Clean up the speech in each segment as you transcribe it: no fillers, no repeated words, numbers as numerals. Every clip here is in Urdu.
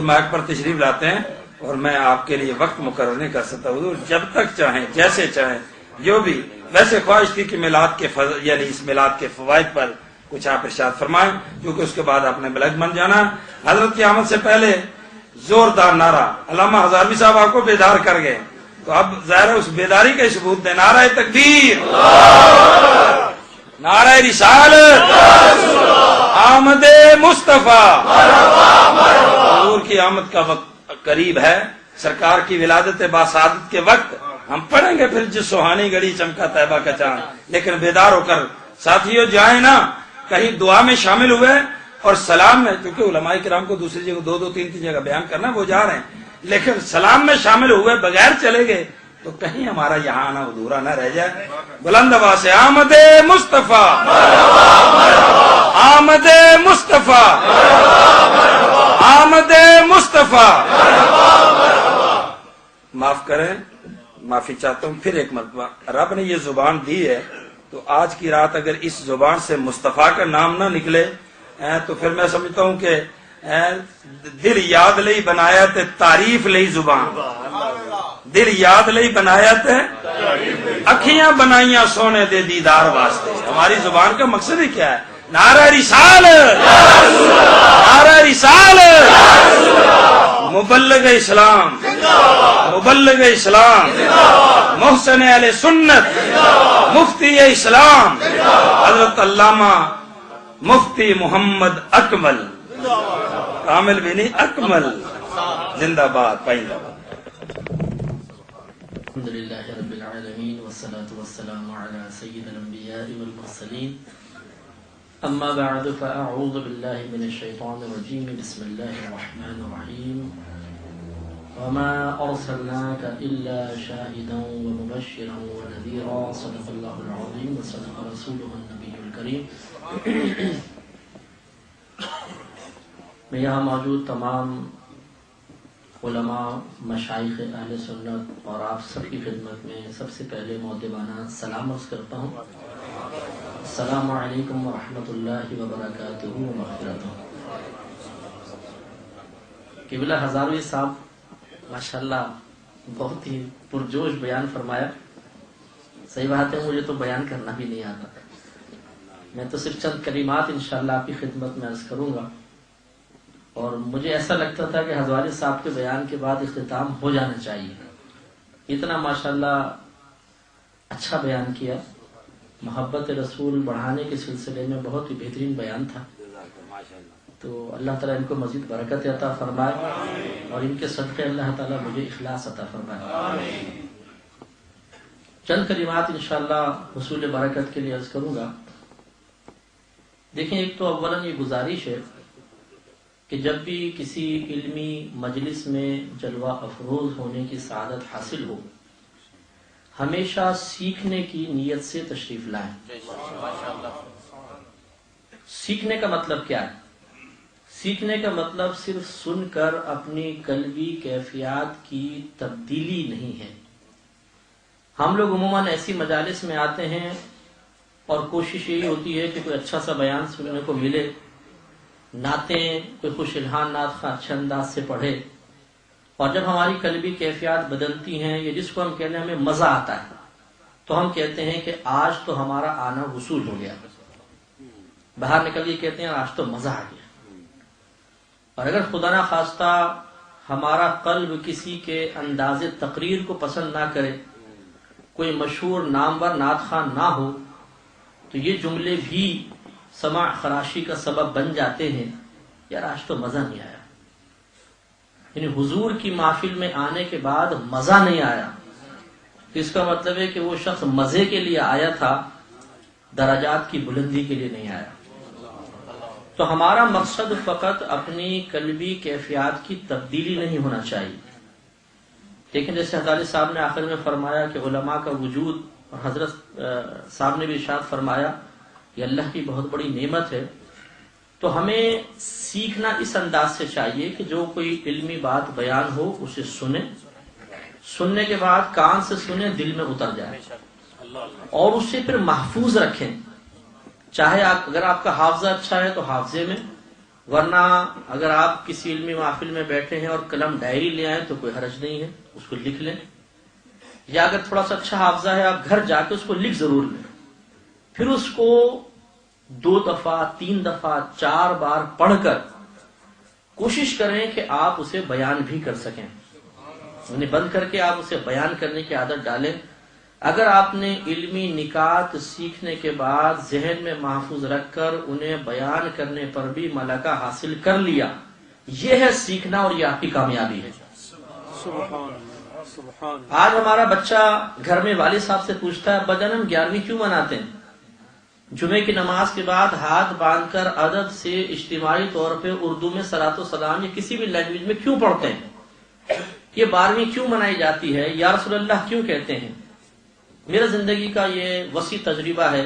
مائک پر تشریف لاتے ہیں اور میں آپ کے لیے وقت مقرر نہیں کر سکتا حضور، جب تک چاہیں جیسے چاہیں جو بھی. ویسے خواہش تھی کہ میلاد کے یعنی اس میلاد کے فوائد پر کچھ آپ ارشاد فرمائیں، کیونکہ اس کے بعد آپ نے بلیک بن جانا. حضرت کی آمد سے پہلے زوردار نعرہ علامہ ہزاروی صاحب آپ کو بیدار کر گئے، تو اب ظاہر ہے اس بیداری کا ثبوت دیں. نعرہ تکبیر، نعرہ رسالت، آمد مصطفیٰ. حضور کی آمد کا وقت قریب ہے، سرکار کی ولادت باسعادت کے وقت ہم پڑھیں گے پھر جس سہانی گھڑی چمکا طیبہ کا چاند. لیکن بیدار ہو کر ساتھیوں جائیں نا، کہیں دعا میں شامل ہوئے اور سلام میں، کیونکہ علماء کرام کو دوسری جگہ دو تین جگہ بیان کرنا وہ جا رہے ہیں، لیکن سلام میں شامل ہوئے بغیر چلے گئے تو کہیں ہمارا یہاں آنا ادھورا نہ رہ جائے. بلند آواز سے آمد مصطفیٰ، آمد مصطفیٰ، آمد مصطفیٰ. معاف کریں، معافی چاہتا ہوں پھر ایک مرتبہ. رب نے یہ زبان دی ہے تو آج کی رات اگر اس زبان سے مصطفیٰ کا نام نہ نکلے تو پھر میں سمجھتا ہوں کہ دل یاد لئی بنایا تے تعریف لئی زبان، دل یاد لئی بنایا تے اکھیاں بنائیاں سونے دے دیدار واسطے. ہماری زبان کا مقصد ہی کیا ہے؟ نعرہ رسالت، نعرہ رسالت، مبلغ اسلام، مبلغ اسلام، محسن اہل سنت، مفتی اسلام حضرت علامہ مفتی محمد اکمل، کامل بھی نہیں اکمل، زندہ باد، پائندہ باد. الحمدللہ رب العالمین والصلاة والسلام علی سید الانبیاء والمرسلین. اما بعد فاعوذ باللہ من الشیطان الرجیم. بسم اللہ الرحمن الرحیم. وما ارسلناک الا شاہدا ومبشرا ونذیرا. صدق اللہ العظیم وصدق رسولہ النبی الکریم. میں یہاں موجود تمام علماء، مشائخ اہل سنت اور آپ سب کی خدمت میں سب سے پہلے مؤدبانہ سلام عرض کرتا ہوں. السلام علیکم ورحمۃ اللہ وبرکاتہ ومغفرتہ. قبلہ ہزاروی صاحب ماشاءاللہ بہت ہی پرجوش بیان فرمایا. صحیح بات ہے، مجھے تو بیان کرنا بھی نہیں آتا. میں تو صرف چند کلمات انشاءاللہ آپ کی خدمت میں عرض کروں گا. اور مجھے ایسا لگتا تھا کہ ہزاروی صاحب کے بیان کے بعد اختتام ہو جانا چاہیے. اتنا ماشاءاللہ اچھا بیان کیا. محبت رسول بڑھانے کے سلسلے میں بہت ہی بہترین بیان تھا. تو اللہ تعالیٰ ان کو مزید برکت عطا فرمائے اور ان کے صدقے اللہ تعالیٰ مجھے اخلاص عطا فرمائے. چند کلمات انشاءاللہ حصول برکت کے لیے عرض کروں گا. دیکھیں، ایک تو اولاً یہ گزارش ہے کہ جب بھی کسی علمی مجلس میں جلوہ افروز ہونے کی سعادت حاصل ہو، ہمیشہ سیکھنے کی نیت سے تشریف لائیں. سیکھنے کا مطلب کیا ہے؟ سیکھنے کا مطلب صرف سن کر اپنی قلبی کیفیات کی تبدیلی نہیں ہے. ہم لوگ عموماً ایسی مجالس میں آتے ہیں اور کوشش یہی ہوتی ہے کہ کوئی اچھا سا بیان سننے کو ملے، نعتیں کوئی خوش الحان نعت خواہ اچھے انداز سے پڑھے، اور جب ہماری قلبی کیفیات بدلتی ہیں یا جس کو ہم کہنے ہمیں مزہ آتا ہے تو ہم کہتے ہیں کہ آج تو ہمارا آنا وصول ہو گیا. باہر نکل کے کہتے ہیں آج تو مزہ آ گیا. اور اگر خدا نہ خواستہ ہمارا قلب کسی کے انداز تقریر کو پسند نہ کرے، کوئی مشہور نامور نعت خواہ نہ ہو، تو یہ جملے بھی سماع خراشی کا سبب بن جاتے ہیں. یار آج تو مزہ نہیں آیا. یعنی حضور کی محفل میں آنے کے بعد مزہ نہیں آیا، تو اس کا مطلب ہے کہ وہ شخص مزے کے لیے آیا تھا، درجات کی بلندی کے لیے نہیں آیا. تو ہمارا مقصد فقط اپنی قلبی کیفیات کی تبدیلی نہیں ہونا چاہیے. لیکن جیسے حضرت صاحب نے آخر میں فرمایا کہ علماء کا وجود، اور حضرت صاحب نے بھی ارشاد فرمایا یہ اللہ کی بہت بڑی نعمت ہے. تو ہمیں سیکھنا اس انداز سے چاہیے کہ جو کوئی علمی بات بیان ہو اسے سنیں، سننے کے بعد کان سے سنیں، دل میں اتر جائے اور اسے پھر محفوظ رکھیں. چاہے اگر آپ کا حافظہ اچھا ہے تو حافظے میں، ورنہ اگر آپ کسی علمی محفل میں بیٹھے ہیں اور قلم ڈائری لے آئیں تو کوئی حرج نہیں ہے، اس کو لکھ لیں، یا اگر تھوڑا سا اچھا حافظہ ہے آپ گھر جا کے اس کو لکھ ضرور لیں، پھر اس کو 2 دفعہ 3 دفعہ 4 بار پڑھ کر کوشش کریں کہ آپ اسے بیان بھی کر سکیں، انہیں بند کر کے آپ اسے بیان کرنے کی عادت ڈالیں۔ اگر آپ نے علمی نکات سیکھنے کے بعد ذہن میں محفوظ رکھ کر انہیں بیان کرنے پر بھی ملکہ حاصل کر لیا، یہ ہے سیکھنا اور یہ آپ کی کامیابی ہے۔ آج ہمارا بچہ گھر میں والد صاحب سے پوچھتا ہے ابا جان ہم 11ویں کیوں مناتے ہیں؟ جمعے کی نماز کے بعد ہاتھ باندھ کر ادب سے اجتماعی طور پہ اردو میں صلاۃ و سلام یا کسی بھی لینگویج میں کیوں پڑھتے ہیں؟ یہ 12ویں کیوں منائی جاتی ہے؟ یا رسول اللہ کیوں کہتے ہیں؟ میرا زندگی کا یہ وسیع تجربہ ہے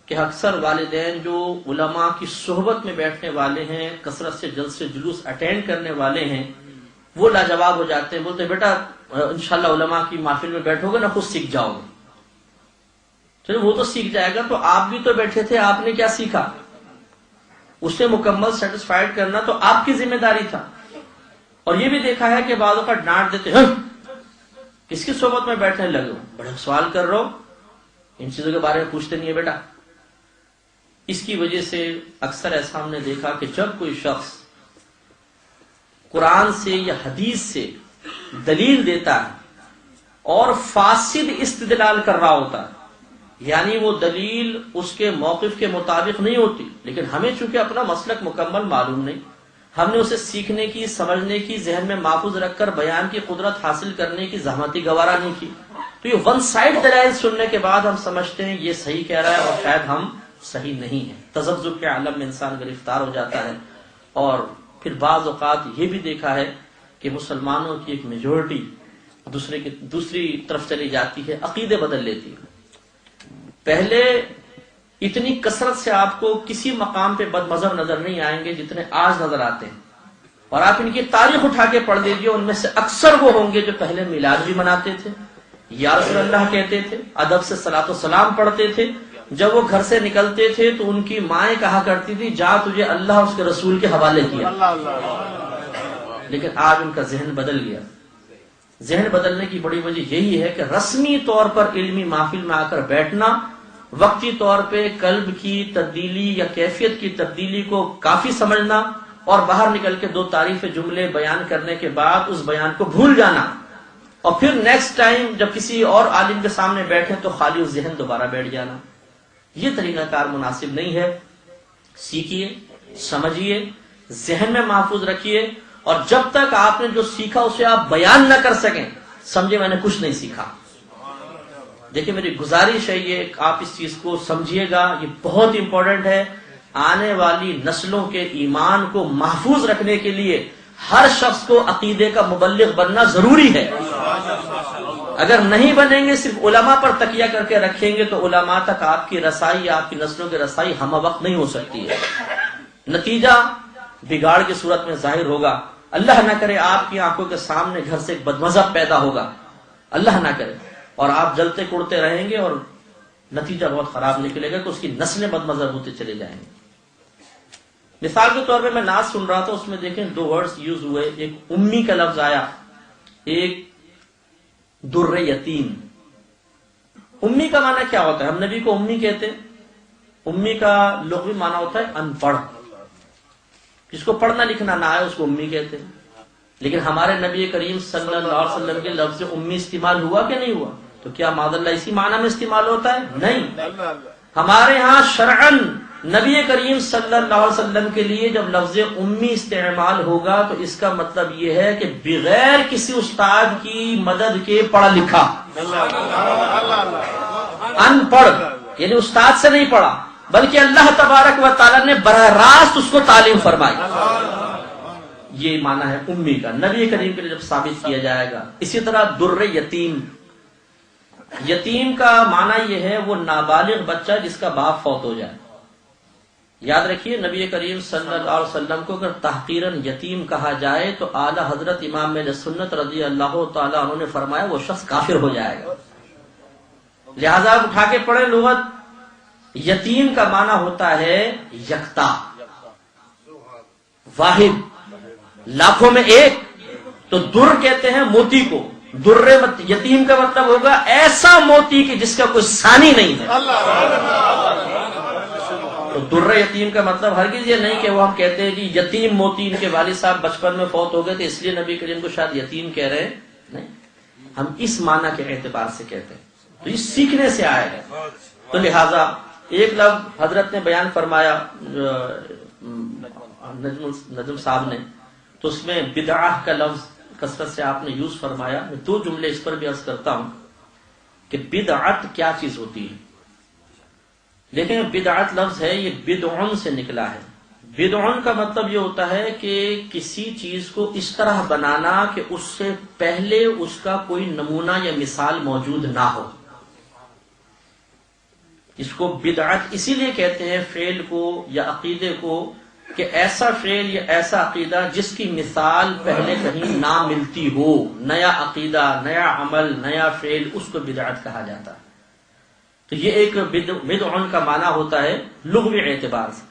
کہ اکثر والدین جو علماء کی صحبت میں بیٹھنے والے ہیں، کثرت سے جلسے جلوس اٹینڈ کرنے والے ہیں، وہ لاجواب ہو جاتے ہیں، بولتے ہیں بیٹا انشاءاللہ علماء کی محفل میں بیٹھو گے نا خود سیکھ جاؤ گے۔ چلو وہ تو سیکھ جائے گا، تو آپ بھی تو بیٹھے تھے، آپ نے کیا سیکھا؟ اسے مکمل سیٹسفائیڈ کرنا تو آپ کی ذمہ داری تھا۔ اور یہ بھی دیکھا ہے کہ بعض اوقات ڈانٹ دیتے ہیں کس کی صحبت میں بیٹھنے لگے ہو، بڑے سوال کر رہے ہو، ان چیزوں کے بارے میں پوچھتے نہیں ہے بیٹا۔ اس کی وجہ سے اکثر ایسا ہم نے دیکھا کہ جب کوئی شخص قرآن سے یا حدیث سے دلیل دیتا ہے اور فاسد استدلال کر رہا ہوتا ہے، یعنی وہ دلیل اس کے موقف کے مطابق نہیں ہوتی، لیکن ہمیں چونکہ اپنا مسلک مکمل معلوم نہیں، ہم نے اسے سیکھنے کی، سمجھنے کی، ذہن میں محفوظ رکھ کر بیان کی قدرت حاصل کرنے کی زحمت ہی گوارا نہیں کی، تو یہ ون سائڈ دلائل سننے کے بعد ہم سمجھتے ہیں یہ صحیح کہہ رہا ہے اور شاید ہم صحیح نہیں ہے۔ تذبذب کے عالم میں انسان گرفتار ہو جاتا ہے۔ اور پھر بعض اوقات یہ بھی دیکھا ہے کہ مسلمانوں کی ایک میجورٹی دوسری طرف چلی جاتی ہے، عقیدے بدل لیتی ہے۔ پہلے اتنی کثرت سے آپ کو کسی مقام پہ بد مذہب نظر نہیں آئیں گے جتنے آج نظر آتے ہیں، اور آپ ان کی تاریخ اٹھا کے پڑھ لیجیے، ان میں سے اکثر وہ ہوں گے جو پہلے میلاد بھی مناتے تھے، یا رسول اللہ کہتے تھے، ادب سے صلاۃ و سلام پڑھتے تھے، جب وہ گھر سے نکلتے تھے تو ان کی مائیں کہا کرتی تھی جا تجھے اللہ اور اس کے رسول کے حوالے کیا۔ لیکن آج ان کا ذہن بدل گیا۔ ذہن بدلنے کی بڑی وجہ یہی ہے کہ رسمی طور پر علمی محفل میں آ کر بیٹھنا، وقتی طور پہ قلب کی تبدیلی یا کیفیت کی تبدیلی کو کافی سمجھنا، اور باہر نکل کے 2 تعریف جملے بیان کرنے کے بعد اس بیان کو بھول جانا، اور پھر نیکسٹ ٹائم جب کسی اور عالم کے سامنے بیٹھے تو خالی اس ذہن دوبارہ بیٹھ جانا۔ یہ طریقہ کار مناسب نہیں ہے۔ سیکھیے، سمجھیے، ذہن میں محفوظ رکھیے، اور جب تک آپ نے جو سیکھا اسے آپ بیان نہ کر سکیں سمجھے میں نے کچھ نہیں سیکھا۔ دیکھیں میری گزارش ہے یہ، آپ اس چیز کو سمجھیے گا، یہ بہت امپورٹنٹ ہے۔ آنے والی نسلوں کے ایمان کو محفوظ رکھنے کے لیے ہر شخص کو عقیدے کا مبلغ بننا ضروری ہے۔ اگر نہیں بنیں گے، صرف علماء پر تکیہ کر کے رکھیں گے تو علماء تک آپ کی رسائی، آپ کی نسلوں کی رسائی ہم وقت نہیں ہو سکتی ہے۔ نتیجہ بگاڑ کی صورت میں ظاہر ہوگا۔ اللہ نہ کرے آپ کی آنکھوں کے سامنے گھر سے ایک بدمذہب پیدا ہوگا، اللہ نہ کرے، اور آپ جلتے کڑتے رہیں گے اور نتیجہ بہت خراب نکلے گا کہ اس کی نسلیں بدمذہب ہوتے چلے جائیں گے۔ مثال کے طور پہ میں نعت سن رہا تھا، اس میں دیکھیں 2 ورڈز یوز ہوئے، ایک امی کا لفظ آیا، ایک در یتیم۔ امی کا معنی کیا ہوتا ہے؟ ہم نبی کو امی کہتے ہیں۔ امی کا لغوی معنی ہوتا ہے ان پڑھ، جس کو پڑھنا لکھنا نہ آئے اس کو امی کہتے ہیں۔ لیکن ہمارے نبی کریم صلی اللہ علیہ وسلم کے لفظ امی استعمال ہوا کہ نہیں ہوا؟ تو کیا معاذ اللہ اسی معنی میں استعمال ہوتا ہے؟ نہیں، ہمارے ہاں شرعن نبی کریم صلی اللہ علیہ وسلم کے لیے جب لفظ امی استعمال ہوگا تو اس کا مطلب یہ ہے کہ بغیر کسی استاد کی مدد کے پڑھا لکھا، ان پڑھ، یعنی استاد سے نہیں پڑھا بلکہ اللہ تبارک و تعالی نے براہ راست اس کو تعلیم فرمائی، یہ معنی ہے امی کا نبی کریم کے لیے جب ثابت کیا جائے گا۔ اسی طرح در یتیم، یتیم کا معنی یہ ہے وہ نابالغ بچہ جس کا باپ فوت ہو جائے۔ یاد رکھیے نبی کریم صلی اللہ علیہ وسلم کو اگر تحقیراً یتیم کہا جائے تو اعلی حضرت امام اہل سنت رضی اللہ تعالیٰ عنہ نے فرمایا وہ شخص کافر ہو جائے گا۔ لہذا اٹھا کے پڑھیں لغت، یتیم کا معنی ہوتا ہے یکتا، واحد، لاکھوں میں ایک. تو در کہتے ہیں موتی کو. در یتیم کا مطلب ہوگا ایسا موتی کہ جس کا کوئی ثانی نہیں ہے. تو در یتیم کا مطلب ہرگز یہ نہیں کہ وہ ہم کہتے ہیں جی یتیم موتی، ان کے والد صاحب بچپن میں فوت ہو گئے تھے اس لیے نبی کریم کو شاید یتیم کہہ رہے ہیں. نہیں، ہم اس معنی کے اعتبار سے کہتے ہیں. تو یہ سیکھنے سے آیا ہے. تو لہذا ایک لفظ حضرت نے بیان فرمایا نجم صاحب نے، تو اس میں بدعہ کا لفظ کثرت سے آپ نے یوز فرمایا. میں 2 جملے اس پر بھی عرض کرتا ہوں کہ بدعت کیا چیز ہوتی ہے. لیکن بدعت لفظ ہے یہ بدعن سے نکلا ہے. بدعن کا مطلب یہ ہوتا ہے کہ کسی چیز کو اس طرح بنانا کہ اس سے پہلے اس کا کوئی نمونہ یا مثال موجود نہ ہو. اس کو بدعت اسی لیے کہتے ہیں فعل کو یا عقیدے کو کہ ایسا فعل یا ایسا عقیدہ جس کی مثال پہلے کہیں نہ ملتی ہو. نیا عقیدہ، نیا عمل، نیا فعل، اس کو بدعت کہا جاتا ہے. تو یہ ایک بدعن کا معنی ہوتا ہے لغوی اعتبار سے.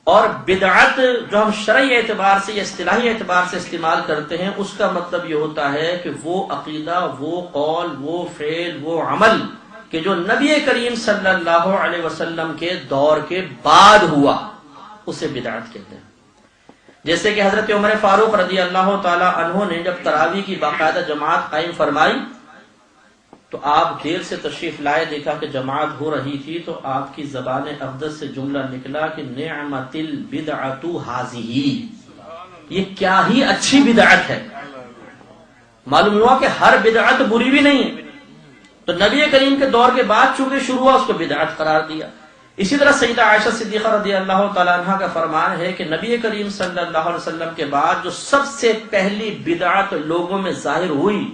اور بدعت جو ہم شرعی اعتبار سے یا اصطلاحی اعتبار سے استعمال کرتے ہیں اس کا مطلب یہ ہوتا ہے کہ وہ عقیدہ، وہ قول، وہ فعل، وہ عمل کہ جو نبی کریم صلی اللہ علیہ وسلم کے دور کے بعد ہوا، اسے بدعت کہتے ہیں. جیسے کہ حضرت عمر فاروق رضی اللہ تعالی عنہ نے جب تراویح کی باقاعدہ جماعت قائم فرمائی تو آپ دیر سے تشریف لائے، دیکھا کہ جماعت ہو رہی تھی تو آپ کی زبان اقدس سے جملہ نکلا کہ نعمت البدعۃ ھذہ، یہ کیا ہی اچھی بدعت ہے. معلوم ہوا کہ ہر بدعت بری بھی نہیں ہے. تو نبی کریم کے دور کے بعد چونکہ شروع ہوا اس کو بدعت قرار دیا. اسی طرح سیدہ عائشہ صدیقہ رضی اللہ تعالی عنہا کا فرمان ہے کہ نبی کریم صلی اللہ علیہ وسلم کے بعد جو سب سے پہلی بدعت لوگوں میں ظاہر ہوئی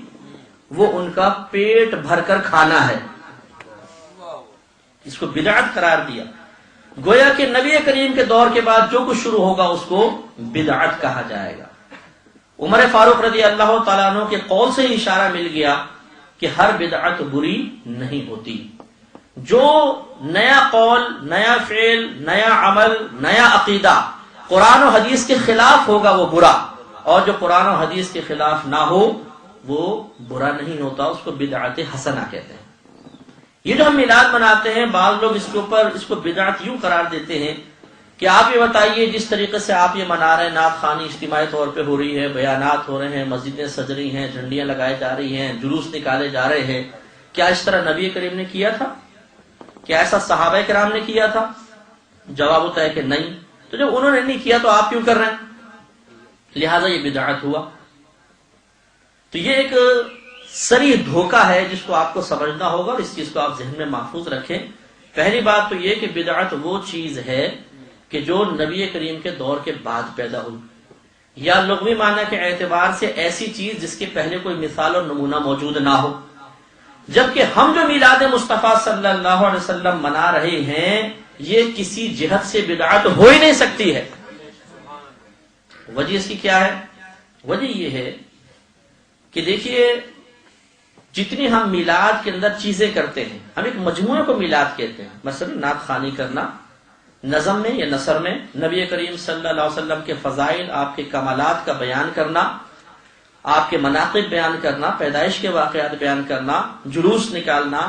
وہ ان کا پیٹ بھر کر کھانا ہے. اس کو بدعت قرار دیا. گویا کہ نبی کریم کے دور کے بعد جو کچھ شروع ہوگا اس کو بدعت کہا جائے گا. عمر فاروق رضی اللہ تعالیٰ عنہ کے قول سے اشارہ مل گیا کہ ہر بدعت بری نہیں ہوتی. جو نیا قول، نیا فعل، نیا عمل، نیا عقیدہ قرآن و حدیث کے خلاف ہوگا وہ برا، اور جو قرآن و حدیث کے خلاف نہ ہو وہ برا نہیں ہوتا. اس کو بدعت حسنہ کہتے ہیں. یہ جو ہم میلاد مناتے ہیں بعض لوگ اس کو بدعت یوں قرار دیتے ہیں کہ آپ یہ بتائیے جس طریقے سے آپ یہ منا رہے ہیں، نعت خوانی اجتماعی طور پہ ہو رہی ہے، بیانات ہو رہے ہیں، مسجدیں سج رہی ہیں، جھنڈیاں لگائی جا رہی ہیں، جلوس نکالے جا رہے ہیں، کیا اس طرح نبی کریم نے کیا تھا؟ کیا ایسا صحابہ کرام نے کیا تھا؟ جواب ہوتا ہے کہ نہیں. تو جب انہوں نے نہیں کیا تو آپ کیوں کر رہے ہیں؟ لہذا یہ بدعت ہوا. تو یہ ایک صریح دھوکہ ہے جس کو آپ کو سمجھنا ہوگا اور اس چیز کو آپ ذہن میں محفوظ رکھیں. پہلی بات تو یہ کہ بدعت وہ چیز ہے کہ جو نبی کریم کے دور کے بعد پیدا ہوئی، یا لغوی معنی کے اعتبار سے ایسی چیز جس کے پہلے کوئی مثال اور نمونہ موجود نہ ہو. جبکہ ہم جو میلاد مصطفیٰ صلی اللہ علیہ وسلم منا رہے ہیں یہ کسی جہت سے بدعت ہو ہی نہیں سکتی ہے. وجہ اس کی کیا ہے؟ وجہ یہ ہے کہ دیکھیے جتنی ہم میلاد کے اندر چیزیں کرتے ہیں، ہم ایک مجموعے کو میلاد کہتے ہیں. مثلا نعت خوانی کرنا، نظم میں یا نثر میں نبی کریم صلی اللہ علیہ وسلم کے فضائل، آپ کے کمالات کا بیان کرنا، آپ کے مناقب بیان کرنا، پیدائش کے واقعات بیان کرنا، جلوس نکالنا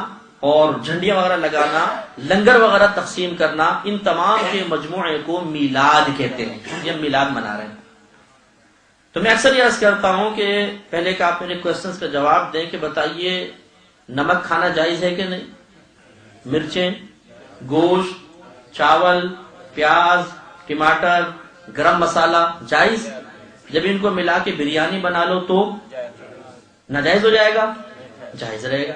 اور جھنڈیاں وغیرہ لگانا، لنگر وغیرہ تقسیم کرنا، ان تمام کے مجموعے کو میلاد کہتے ہیں. یہ میلاد منا رہے ہیں. تو میں اکثر یہ عرض کرتا ہوں کہ پہلے کہ آپ میرے کوشچنز کا جواب دیں کہ بتائیے نمک کھانا جائز ہے کہ نہیں؟ مرچیں، گوشت، چاول، پیاز، ٹماٹر، گرم مسالہ جائز؟ جب ان کو ملا کے بریانی بنا لو تو ناجائز ہو جائے گا؟ جائز رہے گا.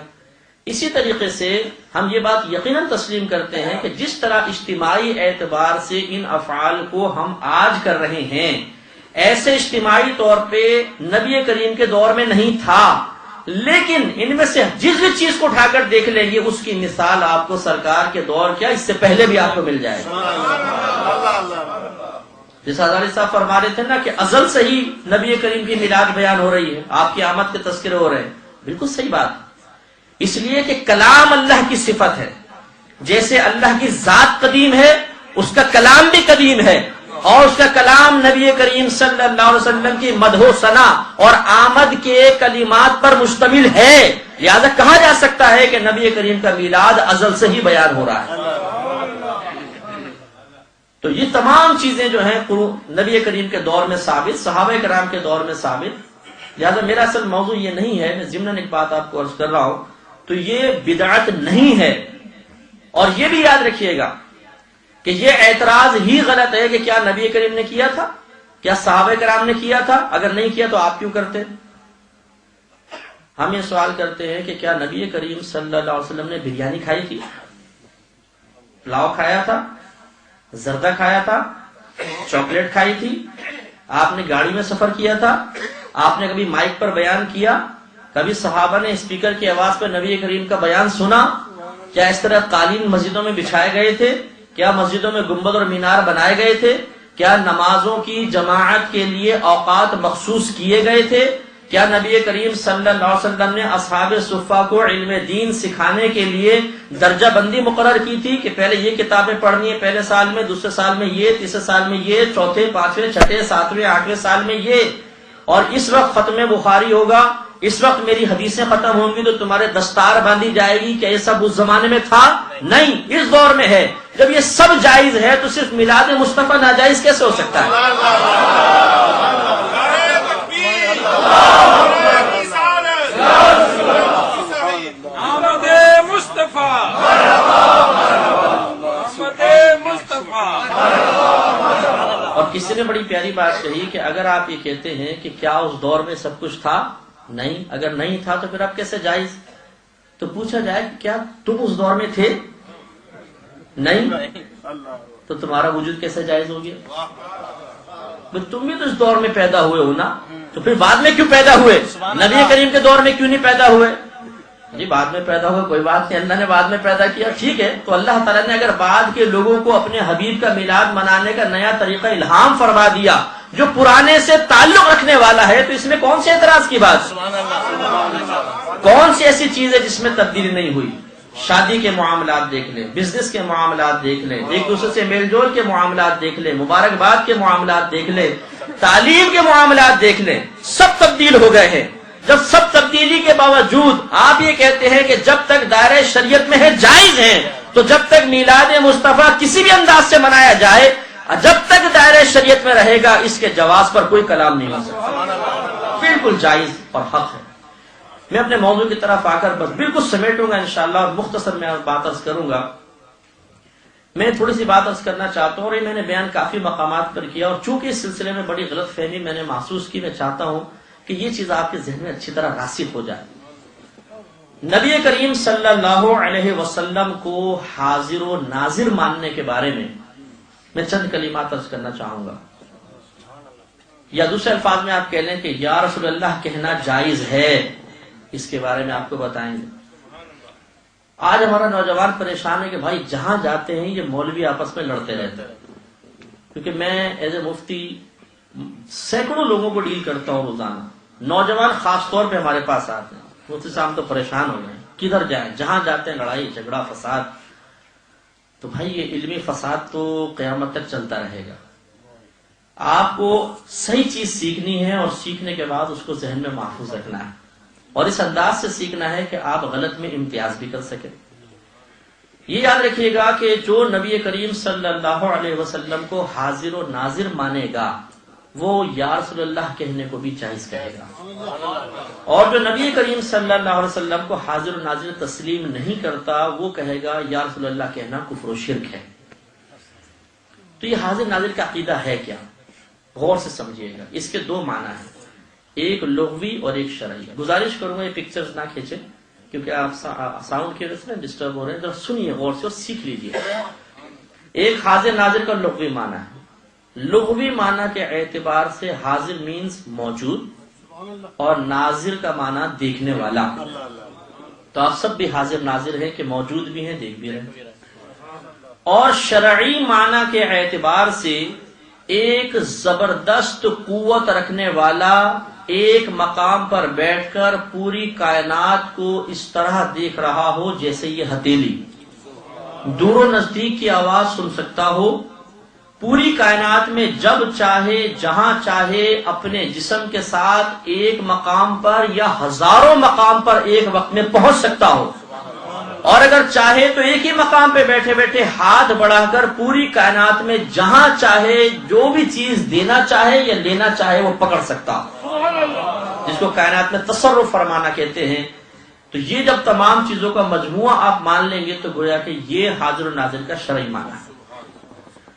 اسی طریقے سے ہم یہ بات یقیناً تسلیم کرتے ہیں کہ جس طرح اجتماعی اعتبار سے ان افعال کو ہم آج کر رہے ہیں ایسے اجتماعی طور پہ نبی کریم کے دور میں نہیں تھا، لیکن ان میں سے جس بھی چیز کو اٹھا کر دیکھ لیں گے اس کی مثال آپ کو سرکار کے دور کیا اس سے پہلے بھی آپ کو مل جائے گا. جیسا ہزاری صاحب فرما رہے تھے نا کہ ازل سے ہی نبی کریم کی میلاد بیان ہو رہی ہے، آپ کی آمد کے تذکرے ہو رہے ہیں. بالکل صحیح بات. اس لیے کہ کلام اللہ کی صفت ہے. جیسے اللہ کی ذات قدیم ہے اس کا کلام بھی قدیم ہے. اور اس کا کلام نبی کریم صلی اللہ علیہ وسلم کی مدح و ثنا اور آمد کے کلمات پر مشتمل ہے، لہذا کہا جا سکتا ہے کہ نبی کریم کا میلاد ازل سے ہی بیان ہو رہا ہے۔ تو یہ تمام چیزیں جو ہیں نبی کریم کے دور میں ثابت، صحابہ کرام کے دور میں ثابت، لہذا میرا اصل موضوع یہ نہیں ہے، میں ضمناً ایک بات آپ کو عرض کر رہا ہوں، تو یہ بدعت نہیں ہے۔ اور یہ بھی یاد رکھیے گا کہ یہ اعتراض ہی غلط ہے کہ کیا نبی کریم نے کیا تھا، کیا صحابہ کرام نے کیا تھا، اگر نہیں کیا تو آپ کیوں کرتے؟ ہم یہ سوال کرتے ہیں کہ کیا نبی کریم صلی اللہ علیہ وسلم نے بریانی کھائی تھی، پلاؤ کھایا تھا، زردہ کھایا تھا، چاکلیٹ کھائی تھی، آپ نے گاڑی میں سفر کیا تھا، آپ نے کبھی مائک پر بیان کیا، کبھی صحابہ نے اسپیکر کی آواز پر نبی کریم کا بیان سنا، کیا اس طرح قالین مسجدوں میں بچھائے گئے تھے، کیا مسجدوں میں گنبد اور مینار بنائے گئے تھے، کیا نمازوں کی جماعت کے لیے اوقات مخصوص کیے گئے تھے، کیا نبی کریم صلی اللہ علیہ وسلم نے اصحاب صفہ کو علم دین سکھانے کے لیے درجہ بندی مقرر کی تھی کہ پہلے یہ کتابیں پڑھنی ہے، پہلے سال میں، دوسرے سال میں یہ، تیسرے سال میں یہ، چوتھے، پانچویں، چھٹے، ساتویں، آٹھویں سال میں یہ، اور اس وقت ختم بخاری ہوگا، اس وقت میری حدیثیں ختم ہوں گی تو تمہارے دستار باندھی جائے گی، کیا یہ سب اس زمانے میں تھا؟ نہیں، اس دور میں ہے۔ جب یہ سب جائز ہے تو صرف میلاد مصطفیٰ ناجائز کیسے ہو سکتا ہے؟ اور کسی نے بڑی پیاری بات کہی کہ اگر آپ یہ کہتے ہیں کہ کیا اس دور میں سب کچھ تھا؟ نہیں، اگر نہیں تھا تو پھر اب کیسے جائز؟ تو پوچھا جائے کہ کیا تم اس دور میں تھے؟ نہیں، تو تمہارا وجود کیسے جائز ہو گیا؟ تم بھی تو اس دور میں پیدا ہوئے ہو نا، تو پھر بعد میں کیوں پیدا ہوئے؟ نبی کریم کے دور میں کیوں نہیں پیدا ہوئے؟ جی بعد میں پیدا ہوئے کوئی بات نہیں، اللہ نے بعد میں پیدا کیا، ٹھیک ہے، تو اللہ تعالیٰ نے اگر بعد کے لوگوں کو اپنے حبیب کا میلاد منانے کا نیا طریقہ الہام فرما دیا جو پرانے سے تعلق رکھنے والا ہے، تو اس میں کون سے اعتراض کی بات؟ کون سی ایسی چیز ہے جس میں تبدیلی نہیں ہوئی؟ شادی کے معاملات دیکھ لیں، بزنس کے معاملات دیکھ لیں، ایک دوسرے سے میل جول کے معاملات دیکھ لیں، مبارکباد کے معاملات دیکھ لیں، تعلیم کے معاملات دیکھ لیں، سب تبدیل ہو گئے ہیں۔ جب سب تبدیلی کے باوجود آپ یہ کہتے ہیں کہ جب تک دائرہ شریعت میں ہے جائز ہیں، تو جب تک میلاد مصطفیٰ کسی بھی انداز سے منایا جائے، جب تک دائرہ شریعت میں رہے گا اس کے جواز پر کوئی کلام نہیں ہو سکتا، بالکل جائز اور حق ہے۔ میں اپنے موضوع کی طرف آ کر بس بالکل سمیٹوں گا انشاءاللہ، اور مختصر میں بات عرض کروں گا۔ میں تھوڑی سی بات عرض کرنا چاہتا ہوں، اور یہ میں نے بیان کافی مقامات پر کیا، اور چونکہ اس سلسلے میں بڑی غلط فہمی میں نے محسوس کی، میں چاہتا ہوں کہ یہ چیز آپ کے ذہن میں اچھی طرح راسخ ہو جائے۔ نبی کریم صلی اللہ علیہ وسلم کو حاضر و ناظر ماننے کے بارے میں چند کلمات عرض کرنا چاہوں گا، یا دوسرے الفاظ میں آپ کہہ لیں کہ یا رسول اللہ کہنا جائز ہے، اس کے بارے میں آپ کو بتائیں گے۔ آج ہمارا نوجوان پریشان ہے کہ بھائی جہاں جاتے ہیں یہ مولوی آپس میں لڑتے رہتے ہیں، کیونکہ میں ایز اے مفتی سینکڑوں لوگوں کو ڈیل کرتا ہوں روزانہ، نوجوان خاص طور پہ ہمارے پاس آتے ہیں، مفتی صاحب تو پریشان ہو گئے، کدھر جائیں، جہاں جاتے ہیں لڑائی جھگڑا فساد۔ تو بھائی یہ علمی فساد تو قیامت تک چلتا رہے گا، آپ کو صحیح چیز سیکھنی ہے، اور سیکھنے کے بعد اس کو ذہن میں محفوظ رکھنا ہے، اور اس انداز سے سیکھنا ہے کہ آپ غلط میں امتیاز بھی کر سکیں۔ یہ یاد رکھیے گا کہ جو نبی کریم صلی اللہ علیہ وسلم کو حاضر و ناظر مانے گا وہ یا رسول اللہ کہنے کو بھی جائز کہے گا، اور جو نبی کریم صلی اللہ علیہ وسلم کو حاضر و ناظر تسلیم نہیں کرتا وہ کہے گا یا رسول اللہ کہنا کفر و شرک ہے۔ تو یہ حاضر ناظر کا عقیدہ ہے کیا؟ غور سے سمجھیے گا، اس کے دو معنی ہیں، ایک لغوی اور ایک شرعی۔ گزارش کروں گا یہ پکچرز نہ کھینچیں کیونکہ آپ ساؤنڈ کی وجہ سے ڈسٹرب ہو رہے ہیں، ذرا سنیے غور سے اور سیکھ لیجیے۔ ایک حاضر ناظر کا لغوی معنی ہے، لغوی معنی کے اعتبار سے حاضر مینز موجود، اور ناظر کا معنی دیکھنے والا۔ تو آپ سب بھی حاضر ناظر ہیں کہ موجود بھی ہیں، دیکھ بھی رہے ہیں۔ اور شرعی معنی کے اعتبار سے ایک زبردست قوت رکھنے والا ایک مقام پر بیٹھ کر پوری کائنات کو اس طرح دیکھ رہا ہو جیسے یہ ہتھیلی دور و نزدیک کی آواز سن سکتا ہو، پوری کائنات میں جب چاہے جہاں چاہے اپنے جسم کے ساتھ ایک مقام پر یا ہزاروں مقام پر ایک وقت میں پہنچ سکتا ہو، اور اگر چاہے تو ایک ہی مقام پہ بیٹھے بیٹھے ہاتھ بڑھا کر پوری کائنات میں جہاں چاہے جو بھی چیز دینا چاہے یا لینا چاہے وہ پکڑ سکتا ہو، جس کو کائنات میں تصرف فرمانا کہتے ہیں۔ تو یہ جب تمام چیزوں کا مجموعہ آپ مان لیں گے تو گویا کہ یہ حاضر و ناظر کا شرعی معنی ہے۔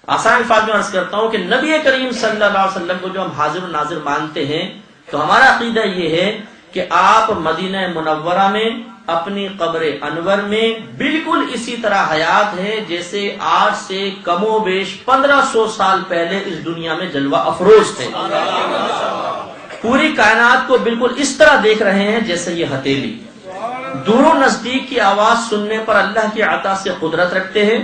آسان الفاظ میں عرض کرتا ہوں کہ نبی کریم صلی اللہ علیہ وسلم کو جو ہم حاضر و ناظر مانتے ہیں تو ہمارا عقیدہ یہ ہے کہ آپ مدینہ منورہ میں اپنی قبر انور میں بالکل اسی طرح حیات ہیں جیسے آج سے کم و بیش 1500 سال پہلے اس دنیا میں جلوہ افروز تھے۔ پوری کائنات کو بالکل اس طرح دیکھ رہے ہیں جیسے یہ ہتھیلی، دور و نزدیک کی آواز سننے پر اللہ کی عطا سے قدرت رکھتے ہیں۔